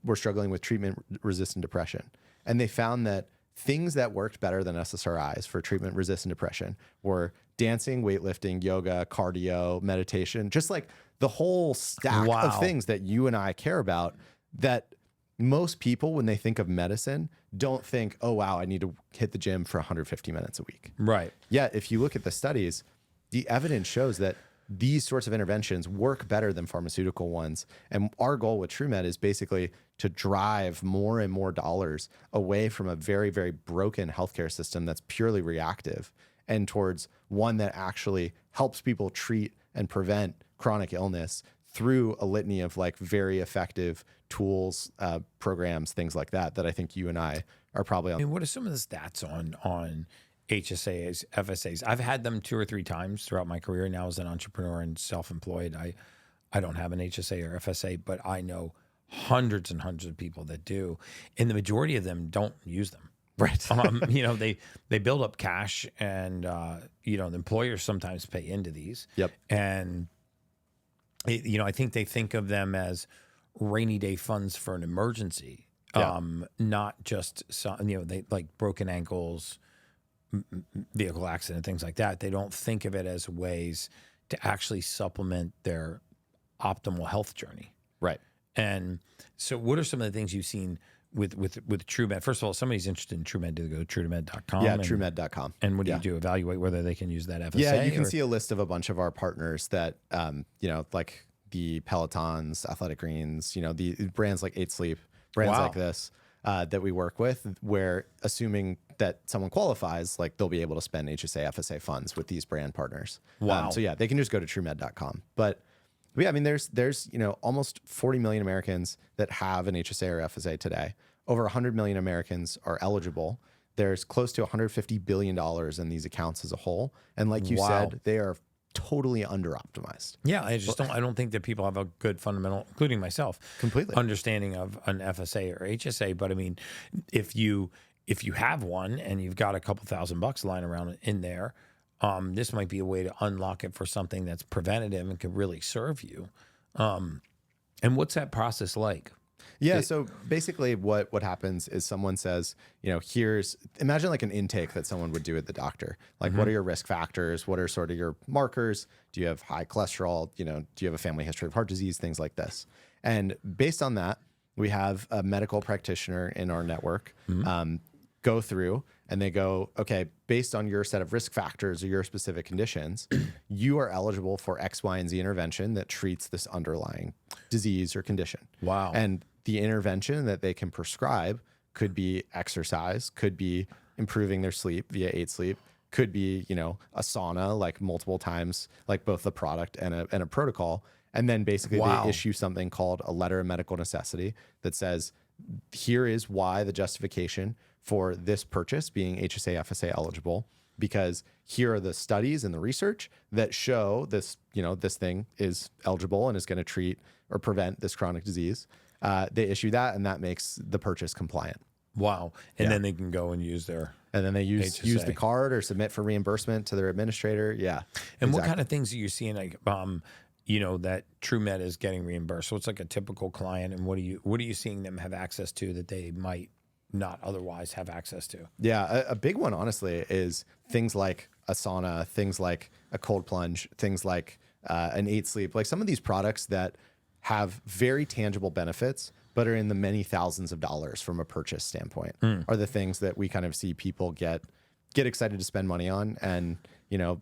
were struggling with treatment-resistant depression. And they found that things that worked better than SSRIs for treatment-resistant depression were dancing, weightlifting, yoga, cardio, meditation, just like the whole stack of things that you and I care about that most people, when they think of medicine, don't think, oh, wow, I need to hit the gym for 150 minutes a week. Right. Yet, if you look at the studies, the evidence shows that these sorts of interventions work better than pharmaceutical ones. And our goal with Turemed is basically to drive more and more dollars away from a very, very broken healthcare system that's purely reactive and towards one that actually helps people treat and prevent chronic illness through a litany of like very effective tools, programs, things like that I think you and I are probably on. I mean, what are some of the stats on HSAs, FSAs? I've had them 2 or 3 times throughout my career. Now as an entrepreneur and self-employed, I don't have an HSA or FSA, but I know hundreds and hundreds of people that do. And the majority of them don't use them. Right. They build up cash and, the employers sometimes pay into these. Yep. And, I think they think of them as rainy day funds for an emergency, not just, they like broken ankles, vehicle accident, things like that. They don't think of it as ways to actually supplement their optimal health journey. Right. And so what are some of the things you've seen with Turemed? First of all, if somebody's interested in Turemed, do they go to Turemed.com? Yeah, Turemed.com. And what do you do? Evaluate whether they can use that FSA? Yeah, you can see a list of a bunch of our partners that, like the Pelotons, Athletic Greens, the brands like 8 Sleep, brands like this that we work with, where assuming that someone qualifies, like they'll be able to spend HSA, FSA funds with these brand partners. Wow. So yeah, they can just go to Turemed.com. But yeah, I mean, there's almost 40 million Americans that have an HSA or FSA today. Over 100 million Americans are eligible. There's close to $150 billion in these accounts as a whole. And like you said, they are totally under optimized. Yeah, I don't think that people have a good fundamental, including myself, completely understanding of an FSA or HSA. But I mean, if you have one and you've got a couple $1,000 lying around in there, this might be a way to unlock it for something that's preventative and could really serve you. And what's that process like? Yeah. So basically what happens is someone says, imagine like an intake that someone would do at the doctor. Like, what are your risk factors? What are sort of your markers? Do you have high cholesterol? Do you have a family history of heart disease? Things like this. And based on that, we have a medical practitioner in our network go through and they go, okay, based on your set of risk factors or your specific conditions, you are eligible for X, Y, and Z intervention that treats this underlying disease or condition. Wow. And the intervention that they can prescribe could be exercise, could be improving their sleep via 8 Sleep, could be, a sauna like multiple times, like both the product and a protocol. And then basically they issue something called a letter of medical necessity that says, here is why the justification for this purchase being HSA, FSA eligible, because here are the studies and the research that show this, this thing is eligible and is going to treat or prevent this chronic disease. They issue that, and that makes the purchase compliant. Wow. And then they can go and use their And then they use the card or submit for reimbursement to their administrator. Yeah. And what kind of things are you seeing, like, that Turemed is getting reimbursed? So it's like a typical client, and what are you seeing them have access to that they might not otherwise have access to. Yeah, a big one, honestly, is things like a sauna, things like a cold plunge, things like an 8 Sleep. Like some of these products that have very tangible benefits, but are in the many thousands of dollars from a purchase standpoint, are the things that we kind of see people get excited to spend money on, and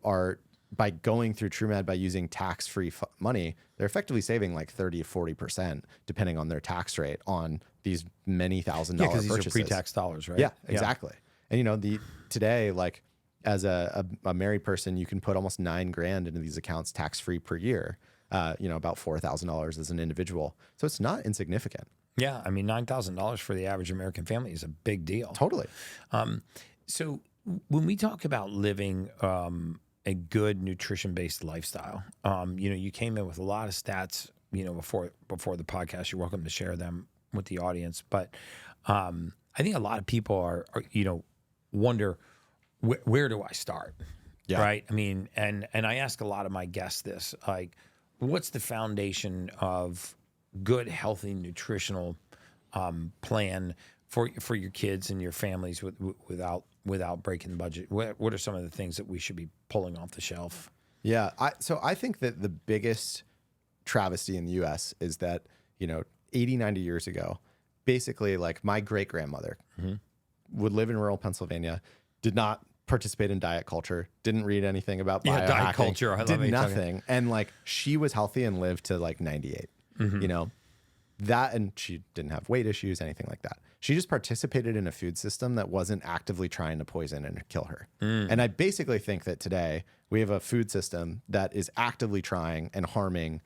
are, by going through Turemed, by using tax-free money, they're effectively saving like 30 or 40% depending on their tax rate on these many $1,000 because purchases. these are pre-tax dollars, right? Yeah, exactly. And today, like as a married person, you can put almost $9,000 into these accounts tax-free per year. About $4,000 as an individual. So it's not insignificant. Yeah, I mean, $9,000 for the average American family is a big deal. Totally. So when we talk about living a good nutrition-based lifestyle, you came in with a lot of stats, before the podcast. You're welcome to share them with the audience. But I think a lot of people are wonder, where do I start? Yeah. Right. I mean, and I ask a lot of my guests this, like, what's the foundation of good, healthy, nutritional plan for your kids and your families without breaking the budget? What are some of the things that we should be pulling off the shelf? Yeah. So I think that the biggest travesty in the U.S. is that, 80, 90 years ago, basically, like, my great-grandmother would live in rural Pennsylvania, did not participate in diet culture, didn't read anything about biohacking, diet culture. I love did nothing. And like, she was healthy and lived to like 98, that, and she didn't have weight issues, anything like that. She just participated in a food system that wasn't actively trying to poison and kill her. And I basically think that today we have a food system that is actively trying and harming,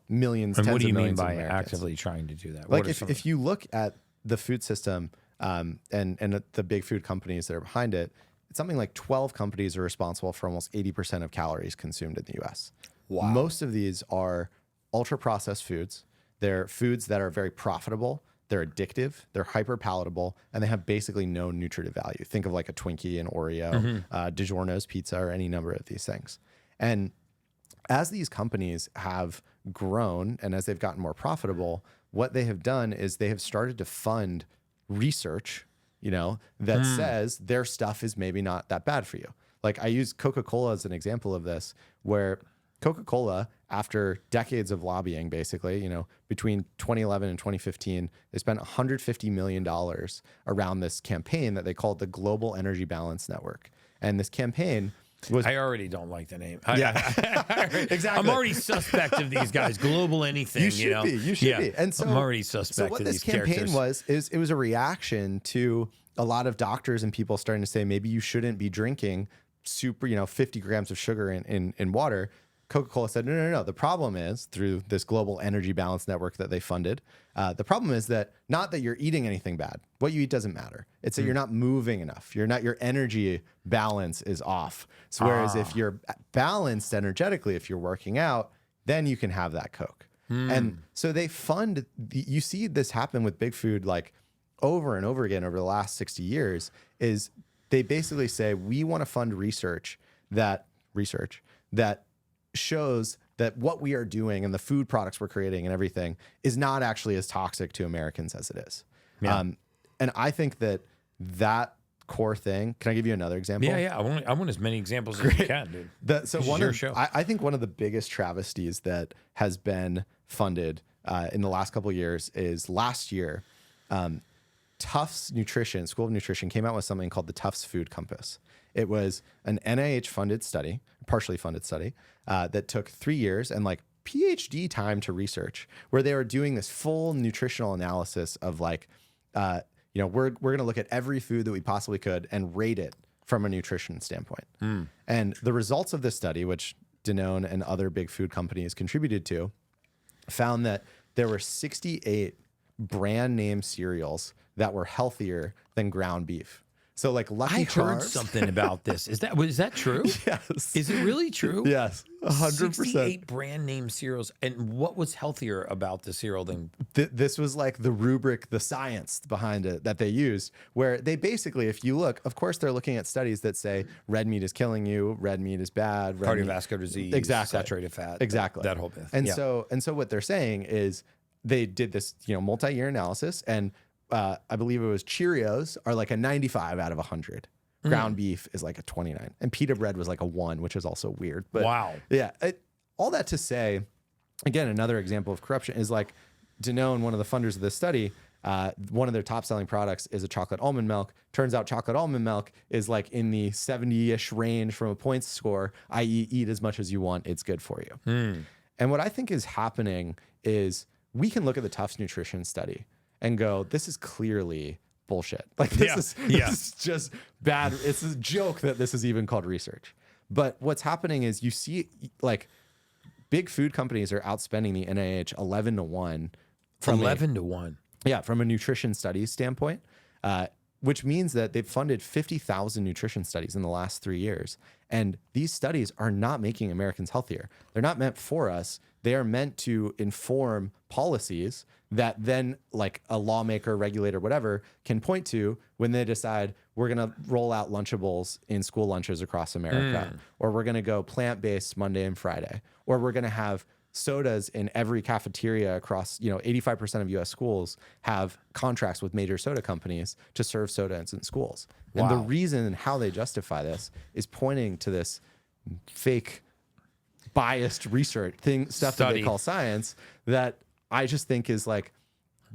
millions, And tens what do of you mean millions of by Americans. actively trying to do that? Like if you look at the food system and the big food companies that are behind it, it's something like 12 companies are responsible for almost 80% of calories consumed in the US. Wow. Most of these are ultra processed foods. They're foods that are very profitable. They're addictive. They're hyper palatable, and they have basically no nutritive value. Think of like a Twinkie, an Oreo, DiGiorno's pizza, or any number of these things. And as these companies have grown and as they've gotten more profitable, what they have done is they have started to fund research, that says their stuff is maybe not that bad for you. Like, I use Coca-Cola as an example of this, where Coca-Cola, after decades of lobbying, basically, between 2011 and 2015, they spent $150 million around this campaign that they called the Global Energy Balance Network. And this campaign was... I already don't like the name. Exactly. I'm already suspect of these guys. Global anything, You should be. You should be. And so I'm already suspect what of this these campaign characters. it was a reaction to a lot of doctors and people starting to say maybe you shouldn't be drinking super, 50 grams of sugar in water. Coca-Cola said, no. The problem is, through this Global Energy Balance Network that they funded, the problem is that not that you're eating anything bad. What you eat doesn't matter. It's that you're not moving enough. Your energy balance is off. So whereas if you're balanced energetically, if you're working out, then you can have that Coke. And so they fund, you see this happen with big food like over and over again over the last 60 years, is they basically say, we want to fund research that shows that what we are doing and the food products we're creating and everything is not actually as toxic to Americans as it is. Yeah. And I think that core thing, can I give you another example? Yeah. I want as many examples as you can, dude. This is your show. I think one of the biggest travesties that has been funded in the last couple of years is last year, Tufts Nutrition, School of Nutrition, came out with something called the Tufts Food Compass. It was an NIH funded study, partially funded study, that took 3 years and like PhD time to research, where they were doing this full nutritional analysis of like, we're going to look at every food that we possibly could and rate it from a nutrition standpoint. And the results of this study, which Danone and other big food companies contributed to, found that there were 68 brand name cereals that were healthier than ground beef. So like Lucky I heard Charms. something about this. Is that true? Yes. Is it really true? Yes, 100%. 68 brand name cereals. And what was healthier about the cereal than... This was like the rubric, the science behind it that they used, where they basically, if you look, of course, they're looking at studies that say red meat is killing you, red meat is bad, Cardiovascular disease, exactly, saturated fat, exactly, that whole bit. And so what they're saying is they did this, multi-year analysis, and I believe it was Cheerios are like a 95 out of 100. Ground beef is like a 29, and pita bread was like a 1, which is also weird. But wow. Yeah, all that to say, again, another example of corruption is like Danone, one of the funders of this study. One of their top selling products is a chocolate almond milk. Turns out chocolate almond milk is like in the 70-ish range from a points score, i.e. eat as much as you want, it's good for you. And what I think is happening is we can look at the Tufts nutrition study and go, this is clearly bullshit. Like this is just bad. It's a joke that this is even called research. But what's happening is you see like big food companies are outspending the NIH 11-1. From 11-1. Yeah, from a nutrition studies standpoint, which means that they've funded 50,000 nutrition studies in the last 3 years. And these studies are not making Americans healthier. They're not meant for us. They are meant to inform policies that then like a lawmaker, regulator, whatever, can point to when they decide we're going to roll out Lunchables in school lunches across America, or we're going to go plant-based Monday and Friday, or we're going to have sodas in every cafeteria across, 85% of US schools have contracts with major soda companies to serve sodas in schools. Wow. And the reason and how they justify this is pointing to this fake biased research stuff that they call science that I just think is like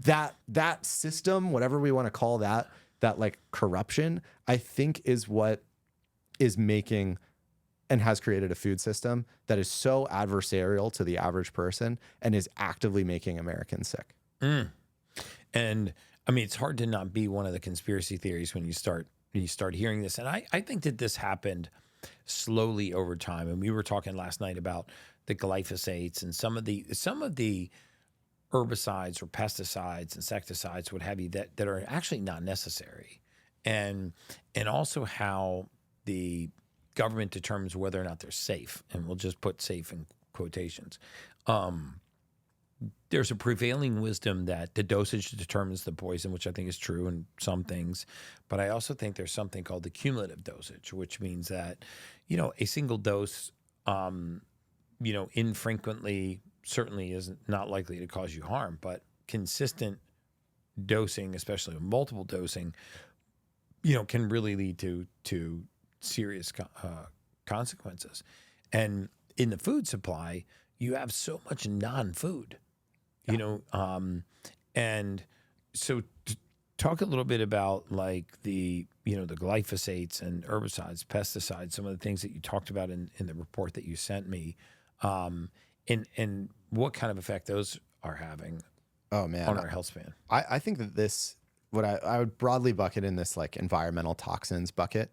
that system, whatever we want to call that like corruption, I think is what is making and has created a food system that is so adversarial to the average person and is actively making Americans sick. And I mean, it's hard to not be one of the conspiracy theories when you start hearing this. And I think that this happened slowly over time. And we were talking last night about the glyphosates and some of the herbicides or pesticides, insecticides, what have you, that are actually not necessary. And also how the government determines whether or not they're safe, and we'll just put safe in quotations. There's a prevailing wisdom that the dosage determines the poison, which I think is true in some things. But I also think there's something called the cumulative dosage, which means that, a single dose, infrequently certainly is not likely to cause you harm, but consistent dosing, especially multiple dosing, can really lead to serious consequences. And in the food supply, you have so much non-food, and so talk a little bit about like the glyphosates and herbicides, pesticides, some of the things that you talked about in the report that you sent me, and what kind of effect those are having on our health span. I think that this, what I would broadly bucket in this like environmental toxins bucket.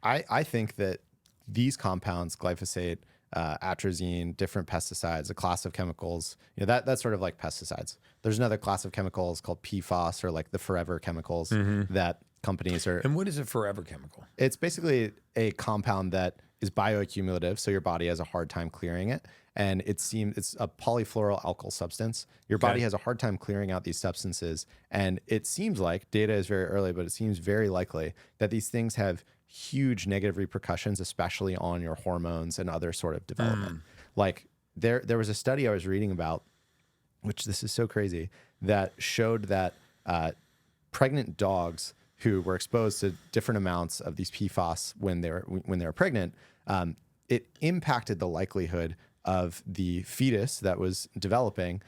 I think that these compounds, glyphosate, atrazine, different pesticides, a class of chemicals, that's sort of like pesticides. There's another class of chemicals called PFAS, or like the forever chemicals that companies are. And what is a forever chemical? It's basically a compound that is bioaccumulative, so your body has a hard time clearing it. And it's a polyfluoral alkyl substance. Your body has a hard time clearing out these substances. And it seems like, data is very early, but it seems very likely that these things have huge negative repercussions, especially on your hormones and other sort of development. Like there was a study I was reading about, which this is so crazy, that showed that pregnant dogs who were exposed to different amounts of these PFAS when they were pregnant, it impacted the likelihood of the fetus that was developing.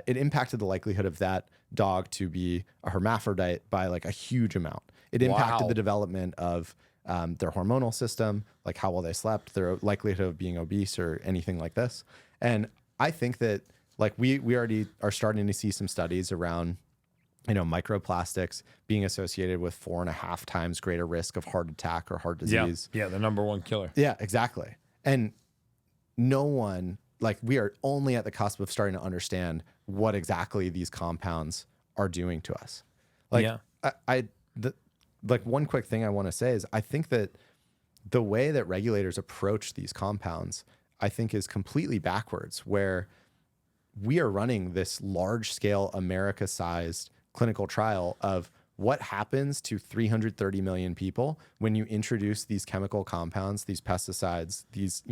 It impacted the likelihood of that dog to be a hermaphrodite by like a huge amount. It impacted the development of their hormonal system, like how well they slept, their likelihood of being obese or anything like this. And I think that like we already are starting to see some studies around, microplastics being associated with 4.5 times greater risk of heart attack or heart disease. Yeah, the number one killer. Yeah, exactly. And no one, like we are only at the cusp of starting to understand what exactly these compounds are doing to us. Like one quick thing I want to say is I think that the way that regulators approach these compounds, I think is completely backwards, where we are running this large scale America-sized clinical trial of what happens to 330 million people when you introduce these chemical compounds, these pesticides, these,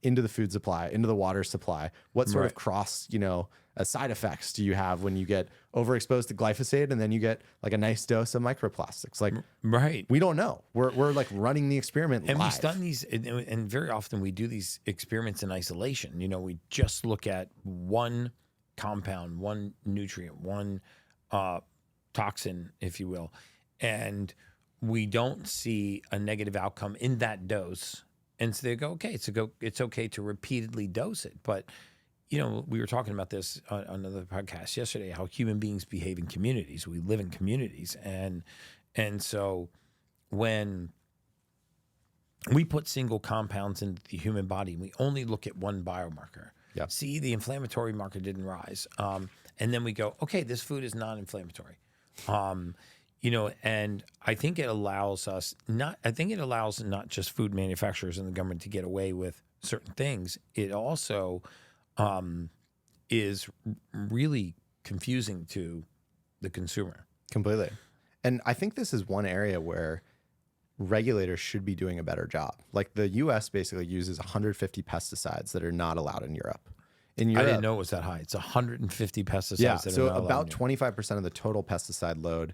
into the food supply, into the water supply, what sort of cross, side effects do you have when you get overexposed to glyphosate and then you get like a nice dose of microplastics? Like, right. we don't know. We're like running the experiment And live. we've done these, and very often we do these experiments in isolation. You know, we just look at one compound, one nutrient, one toxin, if you will, and we don't see a negative outcome in that dose. And so they go, okay, it's okay to repeatedly dose it. But, you know, we were talking about this on another podcast yesterday, how human beings behave in communities. We live in communities. And so when we put single compounds into the human body, we only look at one biomarker. Yep. See, the inflammatory marker didn't rise. And then we go, okay, this food is non-inflammatory. You know, and I think it allows not just food manufacturers and the government to get away with certain things. It also is really confusing to the consumer. Completely. And I think this is one area where regulators should be doing a better job. Like the US basically uses 150 pesticides that are not allowed in Europe. In Europe, I didn't know it was that high. It's 150 pesticides. yeah, that so are not about allowed in 25% of the total pesticide load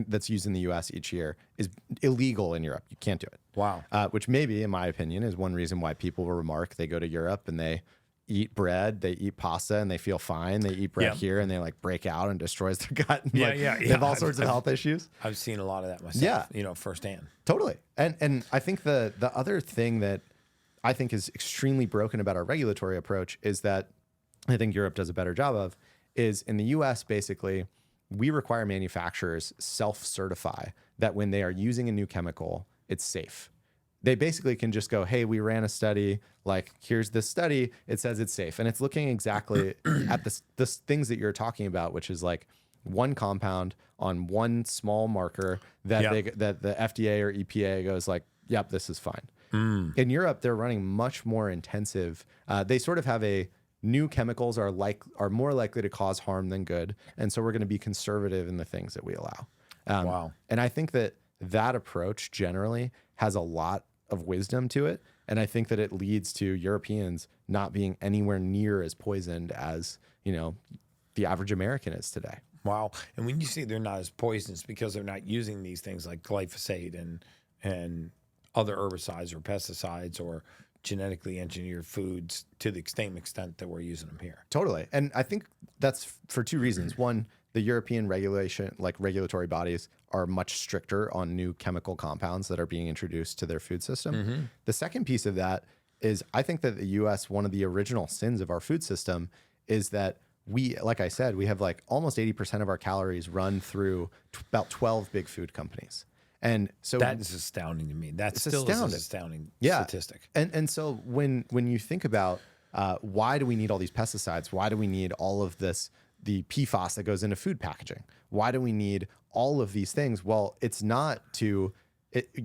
that's used in the US each year is illegal in Europe. You can't do it. Wow. Which maybe, in my opinion, is one reason why people will remark they go to Europe and they eat bread, they eat pasta, and they feel fine. They eat bread here and they like break out and destroys their gut. And, Yeah, like, yeah, They yeah. have all sorts of health issues. I've seen a lot of that myself. Yeah. You know, firsthand. Totally. And I think the other thing that I think is extremely broken about our regulatory approach is that I think Europe does a better job of is in the US, basically, we require manufacturers self-certify that when they are using a new chemical, it's safe. They basically can just go, hey, we ran a study, like, here's this study, it says it's safe. And it's looking exactly at the things that you're talking about, which is like one compound on one small marker that that the FDA or EPA goes like, yep, this is fine. In Europe, they're running much more intensive. They sort of have a new chemicals are more likely to cause harm than good. And so we're going to be conservative in the things that we allow. Wow. And I think that approach generally has a lot of wisdom to it. And I think that it leads to Europeans not being anywhere near as poisoned as, you know, the average American is today. Wow. And when you say they're not as poisonous because they're not using these things like glyphosate and other herbicides or pesticides or genetically engineered foods to the same extent that we're using them here. Totally. And I think that's for two reasons. One, the European regulatory bodies are much stricter on new chemical compounds that are being introduced to their food system. The second piece of that is I think that the US, one of the original sins of our food system is that we, like I said, we have like almost 80% of our calories run through about 12 big food companies. And so that is astounding to me. That's still an astounding statistic. And so when you think about why do we need all these pesticides? Why do we need all of this, the PFAS that goes into food packaging? Why do we need all of these things? Well, it's not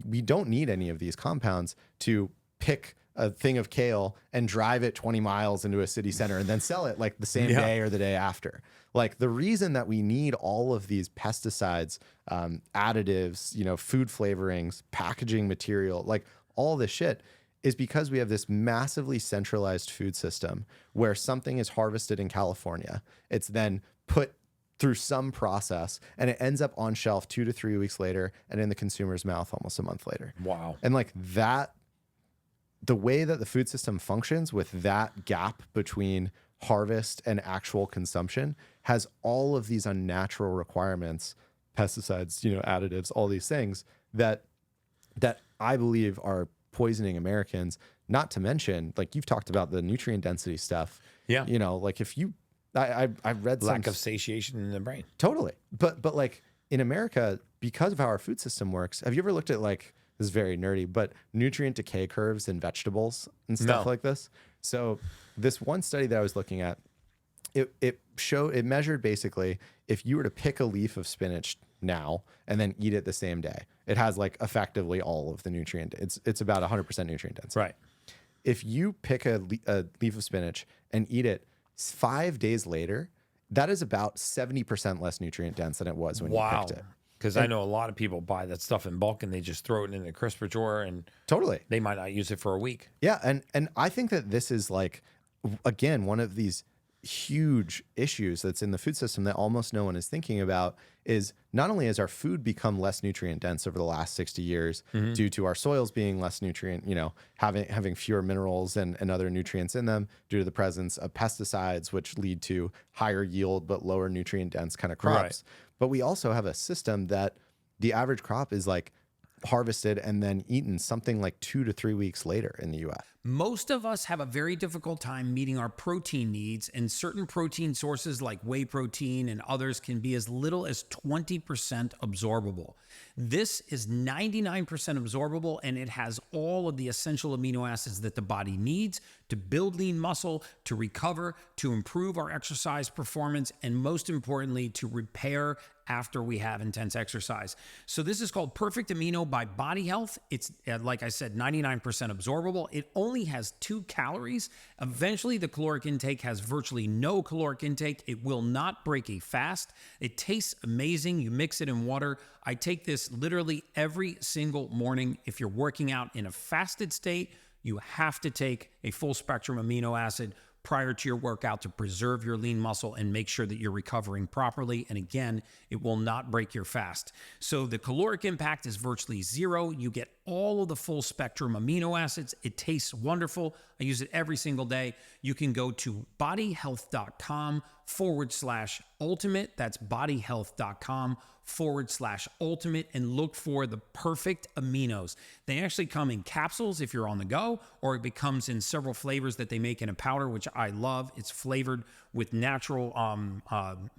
we don't need any of these compounds to pick a thing of kale and drive it 20 miles into a city center and then sell it like the same day or the day after. Like the reason that we need all of these pesticides, additives, you know, food flavorings, packaging material, like all this shit is because we have this massively centralized food system where something is harvested in California. It's then put through some process and it ends up on shelf 2 to 3 weeks later and in the consumer's mouth almost a month later. Wow. And like that, the way that the food system functions with that gap between harvest and actual consumption has all of these unnatural requirements, pesticides, you know, additives, all these things that I believe are poisoning Americans. Not to mention, like you've talked about the nutrient density stuff. Yeah. You know, like if you, I read lack of satiation in the brain. Totally. But like in America, because of how our food system works, have you ever looked at like, this is very nerdy, but nutrient decay curves in vegetables and stuff like this? So this one study that I was looking at, it measured basically if you were to pick a leaf of spinach now and then eat it the same day, it has like effectively all of the nutrient. It's about 100% nutrient density. Right. If you pick a leaf of spinach and eat it 5 days later, that is about 70% less nutrient dense than it was when you picked it. Because I know a lot of people buy that stuff in bulk and they just throw it in the crisper drawer and totally they might not use it for a week. Yeah, and I think that this is like, again, one of these huge issues that's in the food system that almost no one is thinking about is not only has our food become less nutrient dense over the last 60 years due to our soils being less nutrient, having fewer minerals and other nutrients in them due to the presence of pesticides, which lead to higher yield but lower nutrient dense kind of crops. Right. But we also have a system that the average crop is like harvested and then eaten something like 2 to 3 weeks later in the US. Most of us have a very difficult time meeting our protein needs, and certain protein sources like whey protein and others can be as little as 20% absorbable. This is 99% absorbable, and it has all of the essential amino acids that the body needs to build lean muscle, to recover, to improve our exercise performance, and most importantly, to repair after we have intense exercise. So this is called Perfect Amino by Body Health. It's, like I said, 99% absorbable. It only has 2 calories. Eventually, the caloric intake has virtually no caloric intake. It will not break a fast. It tastes amazing. You mix it in water. I take this literally every single morning. If you're working out in a fasted state, you have to take a full spectrum amino acid prior to your workout to preserve your lean muscle and make sure that you're recovering properly. And again, it will not break your fast. So the caloric impact is virtually zero. You get all of the full spectrum amino acids. It tastes wonderful. I use it every single day. You can go to bodyhealth.com/ultimate. That's bodyhealth.com/ultimate and look for the perfect aminos. They actually come in capsules if you're on the go, or it comes in several flavors that they make in a powder, which I love. It's flavored with natural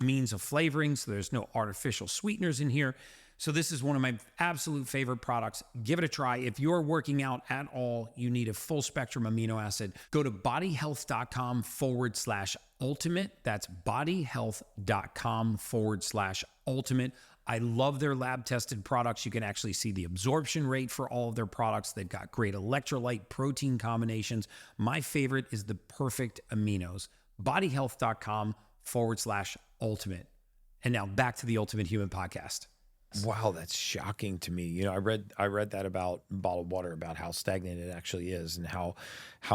means of flavoring, so there's no artificial sweeteners in here. So this is one of my absolute favorite products. Give it a try. If you're working out at all, you need a full spectrum amino acid. Go to bodyhealth.com/ultimate. That's bodyhealth.com/ultimate. I love their lab tested products. You can actually see the absorption rate for all of their products. They've got great electrolyte protein combinations. My favorite is the perfect aminos. Bodyhealth.com/ultimate. And now back to the Ultimate Human Podcast. Wow, that's shocking to me. I read that about bottled water, about how stagnant it actually is, and how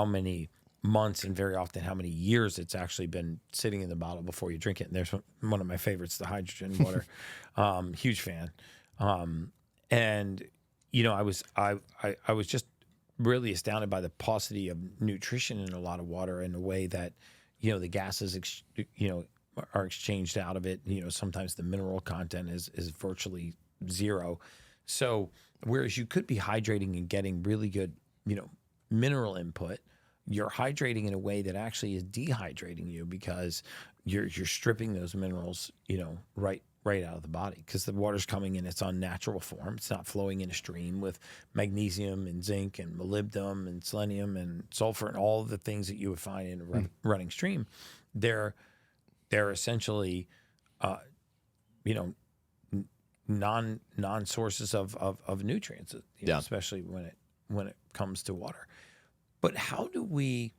many months and very often how many years it's actually been sitting in the bottle before you drink it. And there's one of my favorites, the hydrogen water. Huge fan. And I was just really astounded by the paucity of nutrition in a lot of water, and the way that the gases are exchanged out of it. Sometimes the mineral content is virtually zero. So whereas you could be hydrating and getting really good, mineral input, you're hydrating in a way that actually is dehydrating you, because you're stripping those minerals, right out of the body, because the water's coming in its unnatural form. It's not flowing in a stream with magnesium and zinc and molybdenum and selenium and sulfur and all of the things that you would find in a running stream. They're essentially, non sources of nutrients, especially when it comes to water. But how do we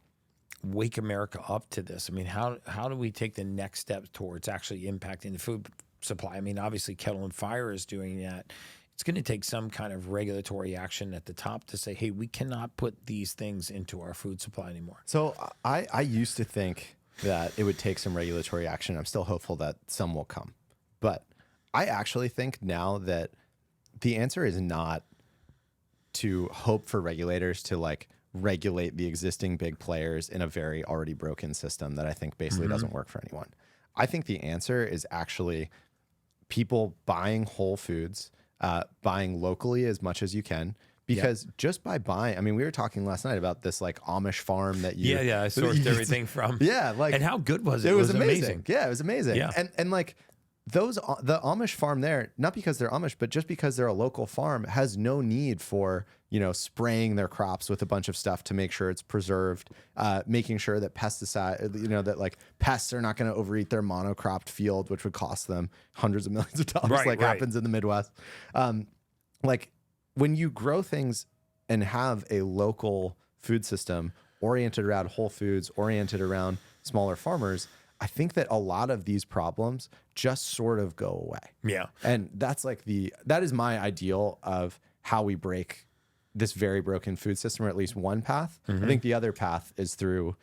wake America up to this? I mean, how do we take the next step towards actually impacting the food supply? I mean, obviously Kettle and Fire is doing that. It's going to take some kind of regulatory action at the top to say, hey, we cannot put these things into our food supply anymore. So I used to think that it would take some regulatory action. I'm still hopeful that some will come. But I actually think now that the answer is not to hope for regulators to regulate the existing big players in a very already broken system that I think basically doesn't work for anyone. I think the answer is actually people buying whole foods, buying locally as much as you can. Because just by buying, I mean, we were talking last night about this Amish farm that you... I sourced everything from. Yeah. And how good was it? It was amazing. Yeah, it was amazing. Yeah. And the Amish farm there, not because they're Amish, but just because they're a local farm, has no need for, spraying their crops with a bunch of stuff to make sure it's preserved, making sure that that pests are not going to overeat their monocropped field, which would cost them hundreds of millions of dollars, happens in the Midwest. When you grow things and have a local food system oriented around whole foods, oriented around smaller farmers, I think that a lot of these problems just sort of go away. Yeah. And that's that is my ideal of how we break this very broken food system, or at least one path. I think the other path is through,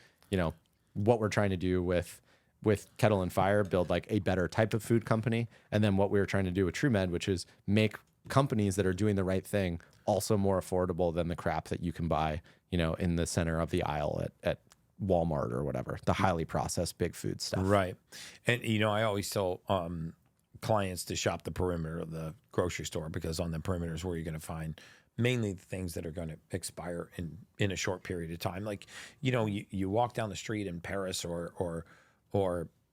what we're trying to do with with Kettle and Fire, build like a better type of food company. And then what we were trying to do with Turemed, which is make companies that are doing the right thing also more affordable than the crap that you can buy, in the center of the aisle at Walmart or whatever, the highly processed big food stuff. Right. And, I always tell clients to shop the perimeter of the grocery store, because on the perimeter is where you're going to find mainly the things that are going to expire in a short period of time. Like, you walk down the street in Paris or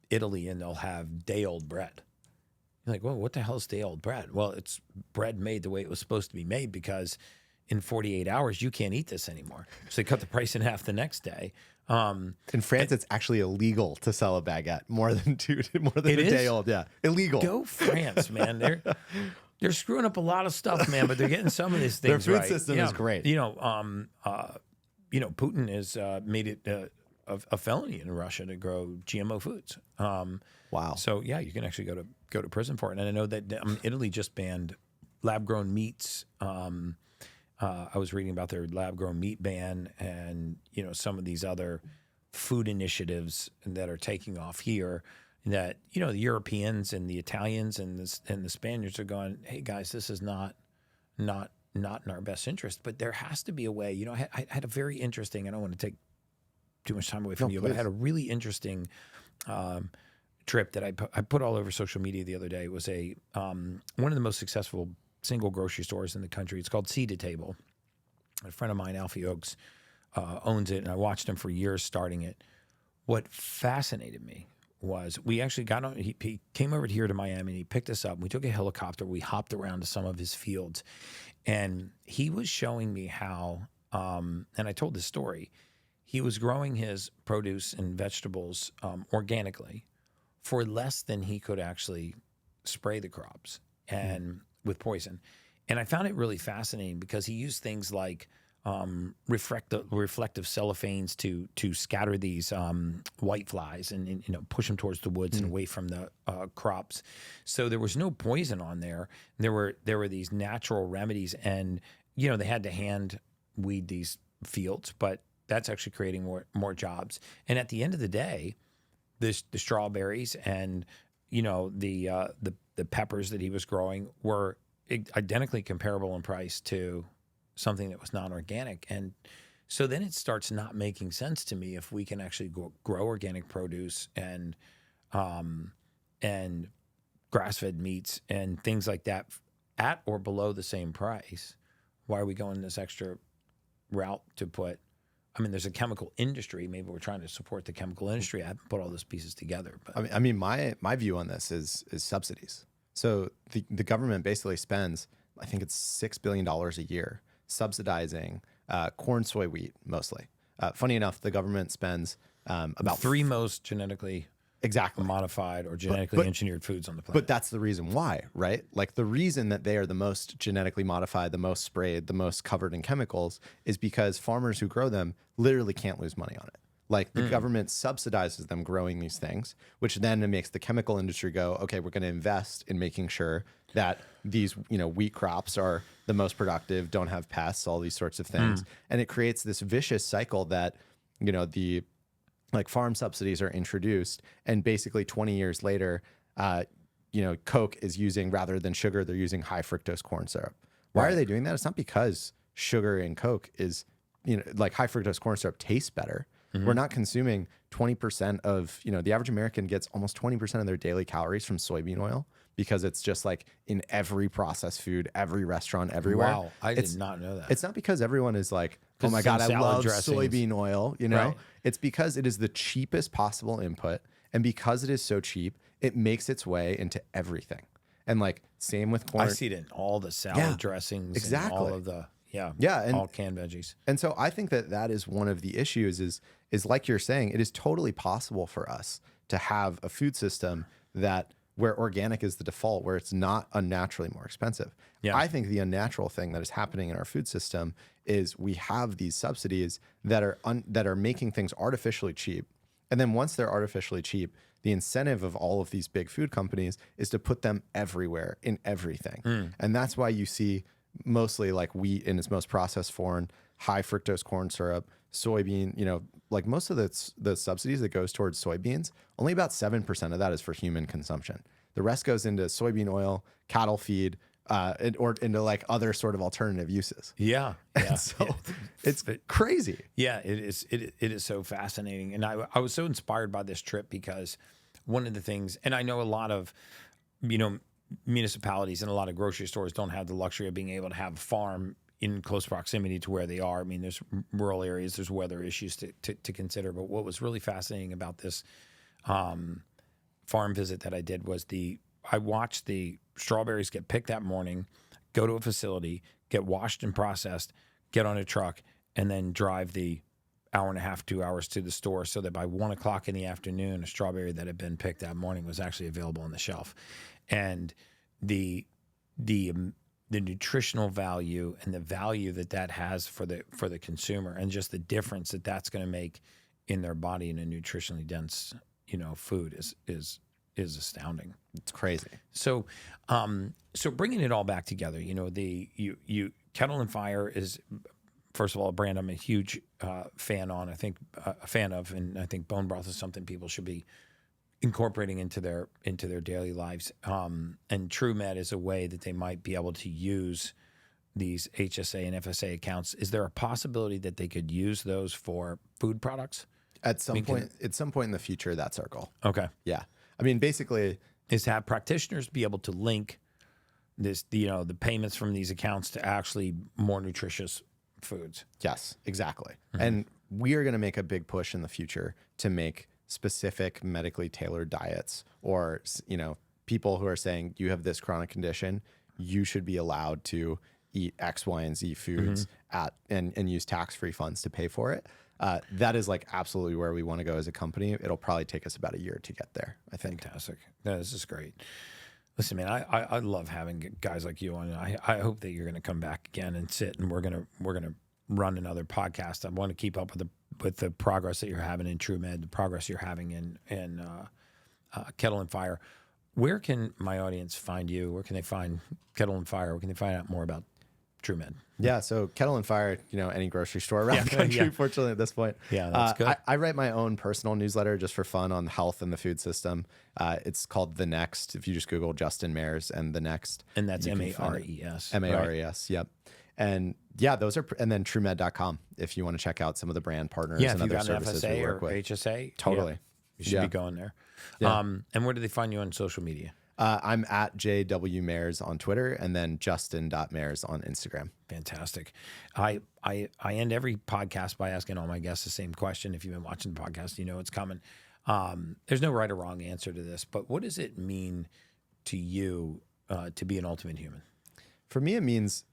Italy and they'll have day-old bread. You're like, well, what the hell is day-old bread? Well, it's bread made the way it was supposed to be made, because in 48 hours, you can't eat this anymore. So they cut the price in half the next day. In France, it's actually illegal to sell a baguette more than a day old. Yeah, illegal. Go France, man. They're screwing up a lot of stuff, man, but they're getting some of these things Their food right. system is great. Putin has made it a felony in Russia to grow GMO foods. Wow. So yeah, you can actually go to prison for it. And I know that Italy just banned lab-grown meats. I was reading about their lab-grown meat ban, and some of these other food initiatives that are taking off here. That the Europeans and the Italians and the Spaniards are going, hey guys, this is not in our best interest. But there has to be a way. I had a very interesting. I don't want to take too much time away from you, please. but I had a really interesting trip that I put all over social media the other day. It was one of the most successful single grocery stores in the country. It's called Seed to Table. A friend of mine, Alfie Oakes, owns it, and I watched him for years starting it. What fascinated me was we actually got on. He came over here to Miami, and he picked us up. And we took a helicopter. We hopped around to some of his fields, and he was showing me how. And I told this story. He was growing his produce and vegetables organically for less than he could actually spray the crops and with poison. And I found it really fascinating because he used things like reflective cellophanes to scatter these white flies and push them towards the woods and away from the crops. So there was no poison on there. There were these natural remedies, and they had to hand weed these fields, but that's actually creating more jobs. And at the end of the day, the strawberries and the peppers that he was growing were identically comparable in price to something that was non-organic. And so then it starts not making sense to me if we can actually grow organic produce and grass-fed meats and things like that at or below the same price. Why are we going this extra route to put? I mean, there's a chemical industry. Maybe we're trying to support the chemical industry. I haven't put all those pieces together. But I mean, my view on this is subsidies. So the government basically spends, I think it's $6 billion a year subsidizing corn, soy, wheat mostly. Funny enough, the government spends about three most genetically modified or genetically engineered foods on the planet. But that's the reason why, right? Like the reason that they are the most genetically modified, the most sprayed, the most covered in chemicals is because farmers who grow them literally can't lose money on it. Like the government subsidizes them growing these things, which then makes the chemical industry go, okay, we're going to invest in making sure that these, wheat crops are the most productive, don't have pests, all these sorts of things. And it creates this vicious cycle that, the farm subsidies are introduced, and basically 20 years later, Coke is using, rather than sugar, they're using high fructose corn syrup. Why are they doing that? It's not because sugar in Coke is, high fructose corn syrup tastes better. We're not consuming 20% of, the average American gets almost 20% of their daily calories from soybean oil because it's just like in every processed food, every restaurant, everywhere. Wow, I did not know that. It's not because everyone is like, oh my God, I love soybean oil, Right. It's because it is the cheapest possible input. And because it is so cheap, it makes its way into everything. And same with corn. I see it in all the salad dressings. Exactly. And all of the, and all canned veggies. And so I think that is one of the issues is like you're saying, it is totally possible for us to have a food system where organic is the default, where it's not unnaturally more expensive. Yeah. I think the unnatural thing that is happening in our food system is we have these subsidies that are making things artificially cheap. And then once they're artificially cheap, the incentive of all of these big food companies is to put them everywhere in everything. And that's why you see mostly wheat in its most processed form, high fructose corn syrup, soybean, like most of the subsidies that goes towards soybeans, only about 7% of that is for human consumption. The rest goes into soybean oil, cattle feed, or into like other sort of alternative uses. Yeah. So it's crazy. Yeah, it is. It is so fascinating. And I was so inspired by this trip because one of the things, and I know a lot of, municipalities and a lot of grocery stores don't have the luxury of being able to have a farm in close proximity to where they are. I mean, there's rural areas, there's weather issues to consider. But what was really fascinating about this farm visit that I did was I watched the strawberries get picked that morning, go to a facility, get washed and processed, get on a truck, and then drive the hour and a half, 2 hours to the store so that by 1 o'clock in the afternoon, a strawberry that had been picked that morning was actually available on the shelf. And the nutritional value and the value that has for the consumer, and just the difference that that's going to make in their body in a nutritionally dense, food is astounding. It's crazy. So bringing it all back together, Kettle and Fire is, first of all, a brand I'm a huge fan of, and I think bone broth is something people should be incorporating into their daily lives. And Turemed is a way that they might be able to use these HSA and FSA accounts. Is there a possibility that they could use those for food products? At some point in the future, that's our goal. Okay. Yeah. I mean, basically, is to have practitioners be able to link this, the payments from these accounts to actually more nutritious foods. Yes, exactly. Mm-hmm. And we are going to make a big push in the future to make specific medically tailored diets, or, people who are saying you have this chronic condition, you should be allowed to eat X, Y, and Z foods and use tax-free funds to pay for it. That is like absolutely where we want to go as a company. It'll probably take us about a year to get there, I think. Fantastic. No, this is great. Listen, man, I love having guys like you on. I hope that you're going to come back again and sit, and we're gonna run another podcast. I want to keep up with the progress that you're having in Turemed, the progress you're having in Kettle and Fire. Where can my audience find you? Where can they find Kettle and Fire? Where can they find out more about Turemed? Yeah, so Kettle and Fire, any grocery store around the country, fortunately, at this point. Yeah, that's good. I write my own personal newsletter just for fun on health and the food system. It's called The Next. If you just Google Justin Mares and The Next. And that's M-A-R-E-S. M-A-R-E-S, yep. And yeah, those are, and then Turemed.com if you want to check out some of the brand partners and other services we work with. HSA, totally. You should be going there. Yeah. And where do they find you on social media? I'm at JW Mares on Twitter, and then Justin.Mares on Instagram. Fantastic. I end every podcast by asking all my guests the same question. If you've been watching the podcast, it's coming. There's no right or wrong answer to this, but what does it mean to you to be an ultimate human? For me, it means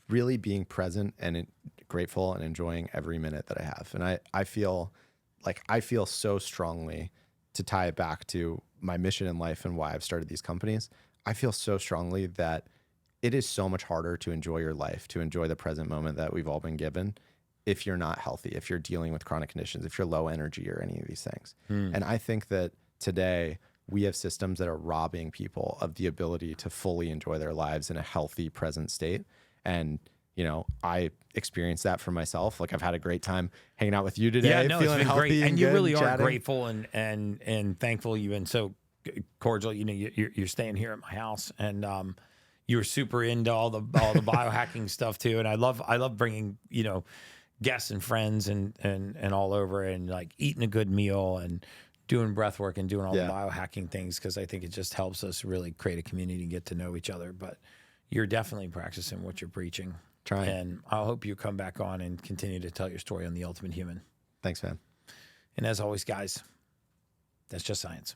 really being present and grateful and enjoying every minute that I have. And I feel so strongly, to tie it back to my mission in life and why I've started these companies. I feel so strongly that it is so much harder to enjoy your life, to enjoy the present moment that we've all been given, if you're not healthy, if you're dealing with chronic conditions, if you're low energy or any of these things. And I think that today we have systems that are robbing people of the ability to fully enjoy their lives in a healthy present state. And I experienced that for myself. Like, I've had a great time hanging out with you today. Yeah, no, feeling it's been healthy great. And you really are chatting. grateful and thankful. You've been so cordial. You're staying here at my house, and you were super into all the biohacking stuff too. And I love bringing guests and friends and all over, and like eating a good meal and doing breath work and doing all the biohacking things, because I think it just helps us really create a community and get to know each other. But you're definitely practicing what you're preaching. Trying. And I hope you come back on and continue to tell your story on The Ultimate Human. Thanks, man. And as always, guys, that's just science.